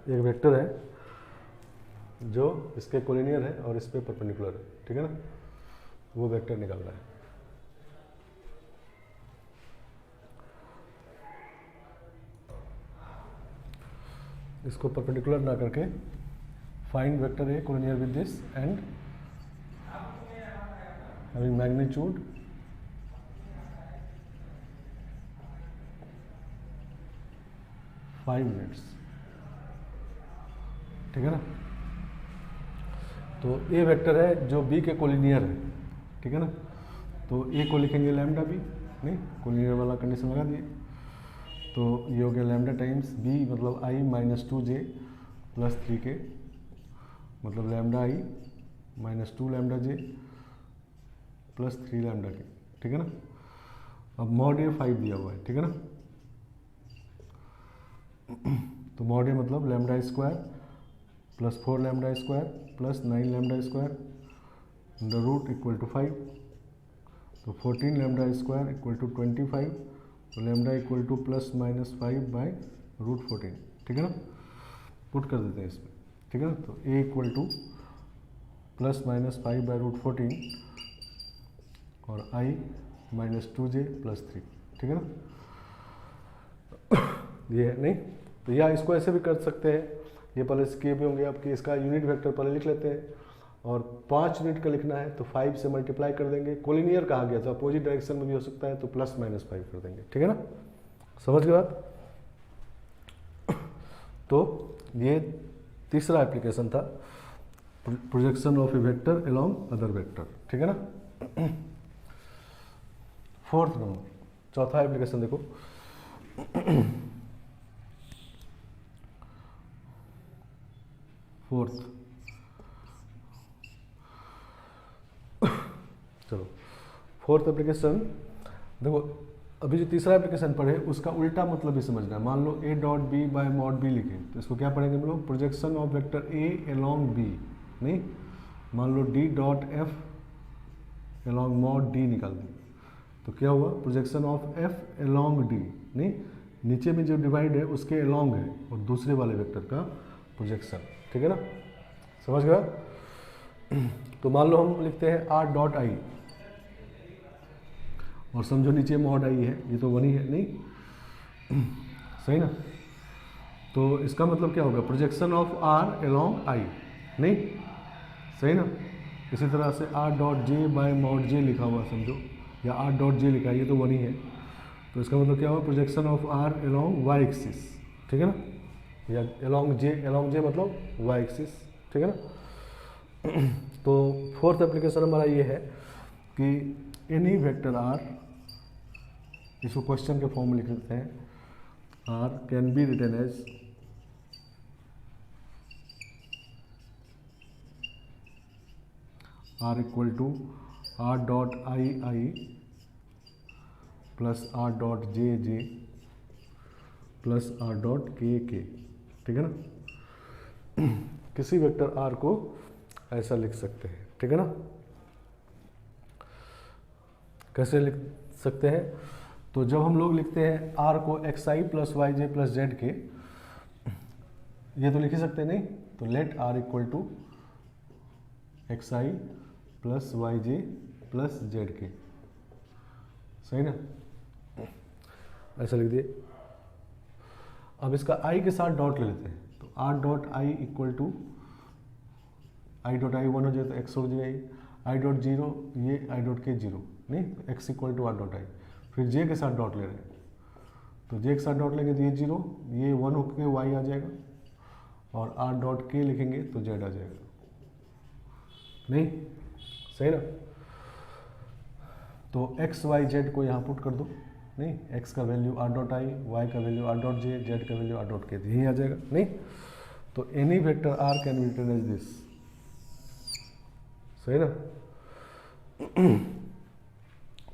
एक वेक्टर है जो इसके कोलिनियर है और इस पे परपेंडिकुलर है, ठीक है ना, वो वेक्टर निकालना है। इसको परपेंडिकुलर ना करके find vector A collinear with this and having magnitude five minutes, ठीक है ना। तो ए वेक्टर है जो बी के कोलिनियर है, ठीक है ना। तो ए को लिखेंगे लैम्डा बी, नहीं कोलिनियर वाला कंडीशन लगा दिए, तो ये हो गया लैम्डा टाइम्स बी मतलब आई माइनस 2j प्लस 3k मतलब लैम्डा आई माइनस 2 लैम्डा जे प्लस 3 लैम्डा के, ठीक है ना। अब मॉड ए 5 दिया हुआ है, ठीक है ना। तो मॉड ए मतलब lambda square plus 4 lambda square plus 9 lambda square under root equal to 5, तो 14 लैम्डा स्क्वायर इक्वल टू 25, तो lambda equal to plus minus 5 by root 14, ठीक है ना। पुट कर देते हैं इसमें, ठीक है ना। तो A equal to plus minus 5 by root 14 और आई माइनस 2j प्लस 3, ठीक है ना। ये है नहीं, तो या इसको ऐसे भी कर सकते हैं, ये पहले इसके भी होंगे आपके, इसका यूनिट वेक्टर पहले लिख लेते हैं और 5 यूनिट का लिखना है तो 5 से मल्टीप्लाई कर देंगे। कोलिनियर कहा गया तो अपोजिट डायरेक्शन में भी हो सकता है, तो प्लस माइनस 5 कर देंगे, ठीक है ना। समझ गए बात। तो ये तीसरा एप्लीकेशन था, projection of A vector along other vector, ठीक है ना। फोर्थ नंबर, चौथा एप्लीकेशन देखो। फोर्थ, चलो फोर्थ एप्लीकेशन देखो। अभी जो तीसरा एप्लीकेशन पढ़े उसका उल्टा मतलब भी समझना है। मान लो A dot B by mod B लिखें तो इसको क्या पढ़ेंगे हम लोग, projection of vector A along B. नहीं, मान लो D dot F along mod D निकाल दें तो क्या हुआ, projection of F along D. नहीं, नीचे में जो डिवाइड है उसके अलोंग है और दूसरे वाले वेक्टर का प्रोजेक्शन, ठीक है ना। समझ गया। तो मान लो हम लिखते हैं आर डॉट आई और समझो नीचे मॉड आई है, ये तो वन ही है, नहीं सही ना। तो इसका मतलब क्या होगा, projection of are along I, नहीं सही ना। इसी तरह से R dot J by mod J लिखा हुआ समझो, या आर डॉट जे लिखा है, ये तो वन ही है। तो इसका मतलब क्या होगा, projection of are along y axis, ठीक है ना, या अलोंग जे मतलब वाई एक्सिस, ठीक है ना। तो फोर्थ एप्लीकेशन हमारा ये है कि एनी वेक्टर आर, इसको क्वेश्चन के फॉर्म में लिख देते हैं, r can be written as r equal to r dot i i plus r dot j j plus r dot k k, ठीक है ना। किसी वेक्टर आर को ऐसा लिख सकते हैं, ठीक है ना। कैसे लिख सकते हैं, तो जब हम लोग लिखते हैं आर को x i plus y j plus z k, ये तो लिख ही सकते हैं, नहीं तो let r equal to x i plus y j plus z k, सही ना, ऐसा लिख दिए। अब इसका आई के साथ डॉट ले लेते हैं, तो r dot i equal to i dot i one हो जाए तो एक्स हो जाएगा, आई डॉट जीरो ये आई डॉट के जीरो, नहीं x equal to r dot i. फिर जे के साथ डॉट ले रहे हैं, तो जे के साथ डॉट लेंगे तो ये जीरो, ये वन होकर वाई आ जाएगा, और आर डॉट के लिखेंगे तो जेड आ जाएगा, नहीं सही ना। तो एक्स वाई जेड को यहाँ पुट कर दो, नहीं एक्स का value R dot I, Y का value R dot J, Z का वैल्यू आर डॉट के, यही आ जाएगा, नहीं। तो any vector R can be written as this, सही ना।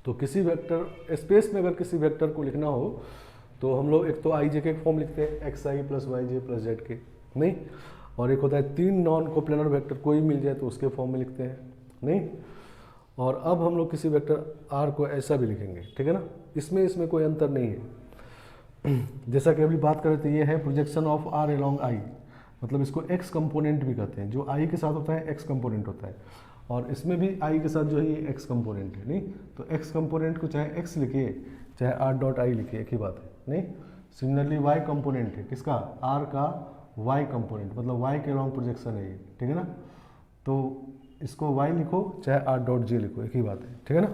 तो किसी वेक्टर स्पेस में अगर किसी वेक्टर को लिखना हो तो हम लोग एक तो आई जे के फॉर्म लिखते हैं, x i plus y j plus z के, नहीं, और एक होता है तीन नॉन कोप्लेनर वेक्टर कोई मिल जाए तो उसके फॉर्म में लिखते हैं, नहीं। और अब हम लोग किसी वेक्टर आर को ऐसा भी लिखेंगे, ठीक है ना, इसमें कोई अंतर नहीं है। जैसा कि अभी बात कर रहे थे, ये है प्रोजेक्शन ऑफ आर अलोंग आई, मतलब इसको एक्स कंपोनेंट भी कहते हैं, जो आई के साथ होता है एक्स कंपोनेंट होता है, और इसमें भी आई के साथ जो है ये एक्स कंपोनेंट है, नहीं। तो एक्स कंपोनेंट को चाहे एक्स लिखिए चाहे आर डॉट आई लिखिए, एक ही बात है, नहीं। सिमिलरली वाई कंपोनेंट है किसका, आर का वाई कंपोनेंट, मतलब वाई के अलोंग प्रोजेक्शन है ये, ठीक है ना। तो इसको वाई लिखो चाहे आर डॉट जे लिखो, एक ही बात है, ठीक है ना,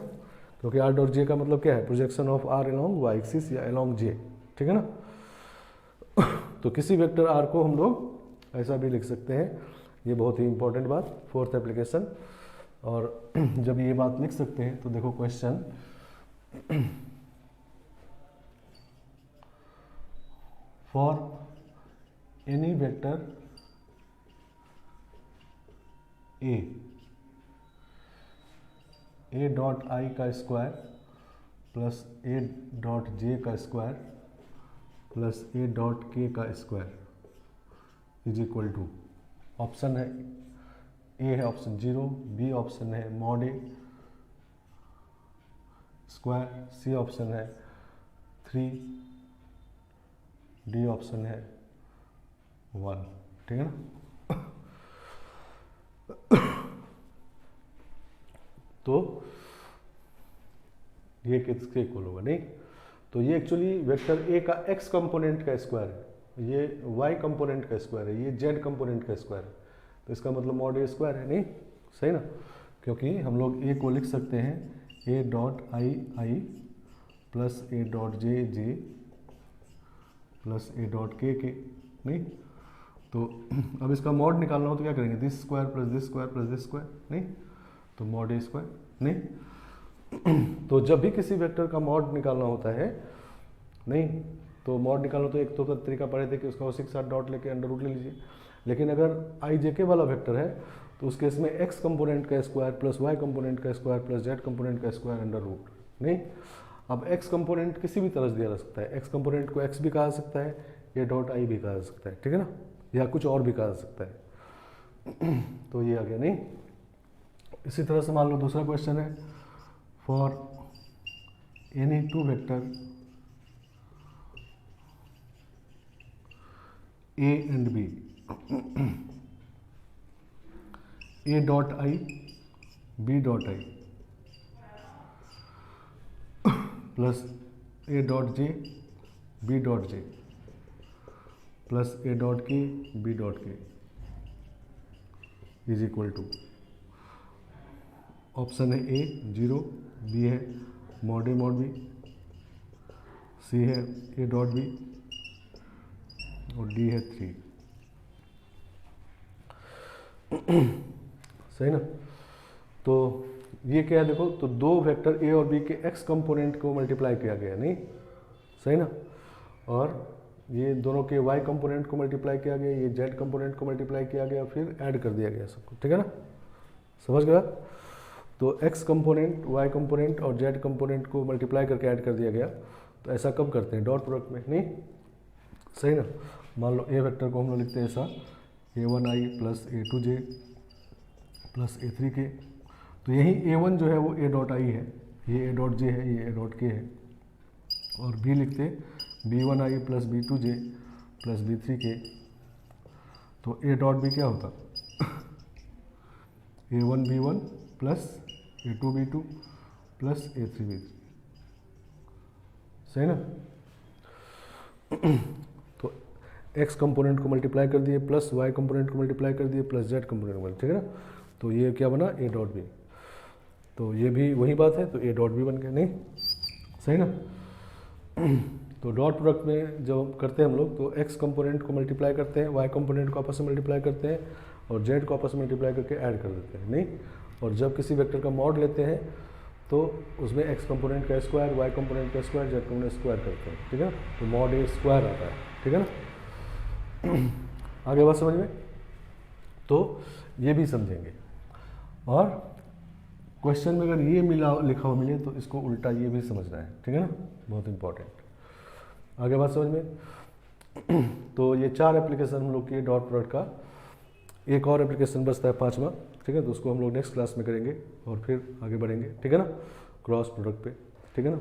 क्योंकि आर डॉट जे का मतलब क्या है, projection of are along y axis या अलोंग जे, ठीक है ना। तो किसी वेक्टर आर को हम लोग ऐसा भी लिख सकते हैं, ये बहुत ही इंपॉर्टेंट बात, फोर्थ एप्लीकेशन। और जब ये बात लिख सकते हैं तो देखो question, for any vector A dot I का स्क्वायर प्लस ए डॉट जे का स्क्वायर प्लस ए डॉट के का square is equal to, option है ए है ऑप्शन 0, बी ऑप्शन है मॉड ए स्क्वायर, सी ऑप्शन है 3, डी ऑप्शन है 1। ठीक है ना। तो ये किसके इक्वल होगा, नहीं तो ये एक्चुअली वेक्टर ए का एक्स कंपोनेंट का स्क्वायर है, ये वाई कंपोनेंट का स्क्वायर है, ये जेड कंपोनेंट का स्क्वायर है, तो इसका मतलब मॉड ए स्क्वायर है, नहीं सही ना, क्योंकि हम लोग ए को लिख सकते हैं ए dot i i plus A dot j j plus A dot के, नहीं तो अब इसका मॉड निकालना हो तो क्या करेंगे, this square plus this square plus this square, नहीं तो मॉड ए स्क्वायर, नहीं तो जब भी किसी वेक्टर का मॉड निकालना होता है, नहीं तो मॉड निकालना तो एक तो तरीका पढ़े थे कि उसका उसी के साथ डॉट लेके अंडर रूट ले लीजिए, लेकिन अगर आई जे के वाला वेक्टर है तो उस केस में एक्स कंपोनेंट का स्क्वायर प्लस वाई कंपोनेंट का स्क्वायर प्लस जेड कंपोनेंट का स्क्वायर अंडर रूट, नहीं अब एक्स कंपोनेंट किसी भी तरह से दिया जा सकता है, एक्स कंपोनेंट को एक्स भी कहा जा सकता है, ये डॉट आई भी कहा जा सकता है, ठीक है ना, या कुछ और भी कहा जा सकता है। तो ये आ गया, नहीं इसी तरह से मान लो दूसरा क्वेश्चन है, for any two vector a and b, a dot i b dot i plus A dot j b dot j plus A dot k b dot k is equal to, option है a 0, b है mod ए mod b, c है ए dot b और d है 3। सही ना। तो ये क्या है देखो, तो दो वेक्टर ए और बी के एक्स कंपोनेंट को मल्टीप्लाई किया गया, नहीं सही ना, और ये दोनों के वाई कंपोनेंट को मल्टीप्लाई किया गया, ये जेड कंपोनेंट को मल्टीप्लाई किया गया, फिर ऐड कर दिया गया सबको, ठीक है ना, समझ गया। तो एक्स कंपोनेंट वाई कंपोनेंट और जेड कंपोनेंट को मल्टीप्लाई करके ऐड कर दिया गया। तो ऐसा कब करते हैं, डॉट प्रोडक्ट में, नहीं सही ना। मान लो ए वेक्टर को हम लोग लिखते हैं ऐसा, a1i plus a2j plus a3k, तो यही a1 जो है वो a डॉट आई है, ये a डॉट j है, ये a डॉट k है, और b लिखते b1i plus b2j plus b3k, तो a डॉट b क्या होता a1 b1 plus a2 b2 plus a3 b3, सही ना। तो x कंपोनेंट को मल्टीप्लाई कर दिए प्लस y कंपोनेंट को मल्टीप्लाई कर दिए प्लस z कंपोनेंट को, ठीक है ना। तो ये क्या बना, a डॉट बी, तो ये भी वही बात है, तो a डॉट बी बन गया, नहीं सही ना। तो डॉट प्रोडक्ट में जब करते हैं हम लोग, तो x कंपोनेंट को मल्टीप्लाई करते हैं, y कंपोनेंट को आपस में मल्टीप्लाई करते हैं और z को आपस में मल्टीप्लाई करके ऐड कर देते हैं, नहीं। और जब किसी वेक्टर का मॉड लेते हैं तो उसमें x कंपोनेंट का स्क्वायर, y कंपोनेंट का स्क्वायर, z कंपोनेंट स्क्वायर करते हैं, ठीक है ना। तो मॉड ए स्क्वायर आता है, ठीक है ना। आगे बात समझ में, तो ये भी समझेंगे। और क्वेश्चन में अगर ये मिला लिखा हुआ मिले तो इसको उल्टा ये भी समझना है, ठीक है ना, बहुत इंपॉर्टेंट। आगे बात समझ में। तो ये 4 एप्लीकेशन हम लोग किए डॉट प्रोडक्ट का, एक और एप्लीकेशन बचता है 5वां, ठीक है, तो उसको हम लोग नेक्स्ट क्लास में करेंगे और फिर आगे बढ़ेंगे, ठीक है ना, क्रॉस प्रोडक्ट पे, ठीक है ना।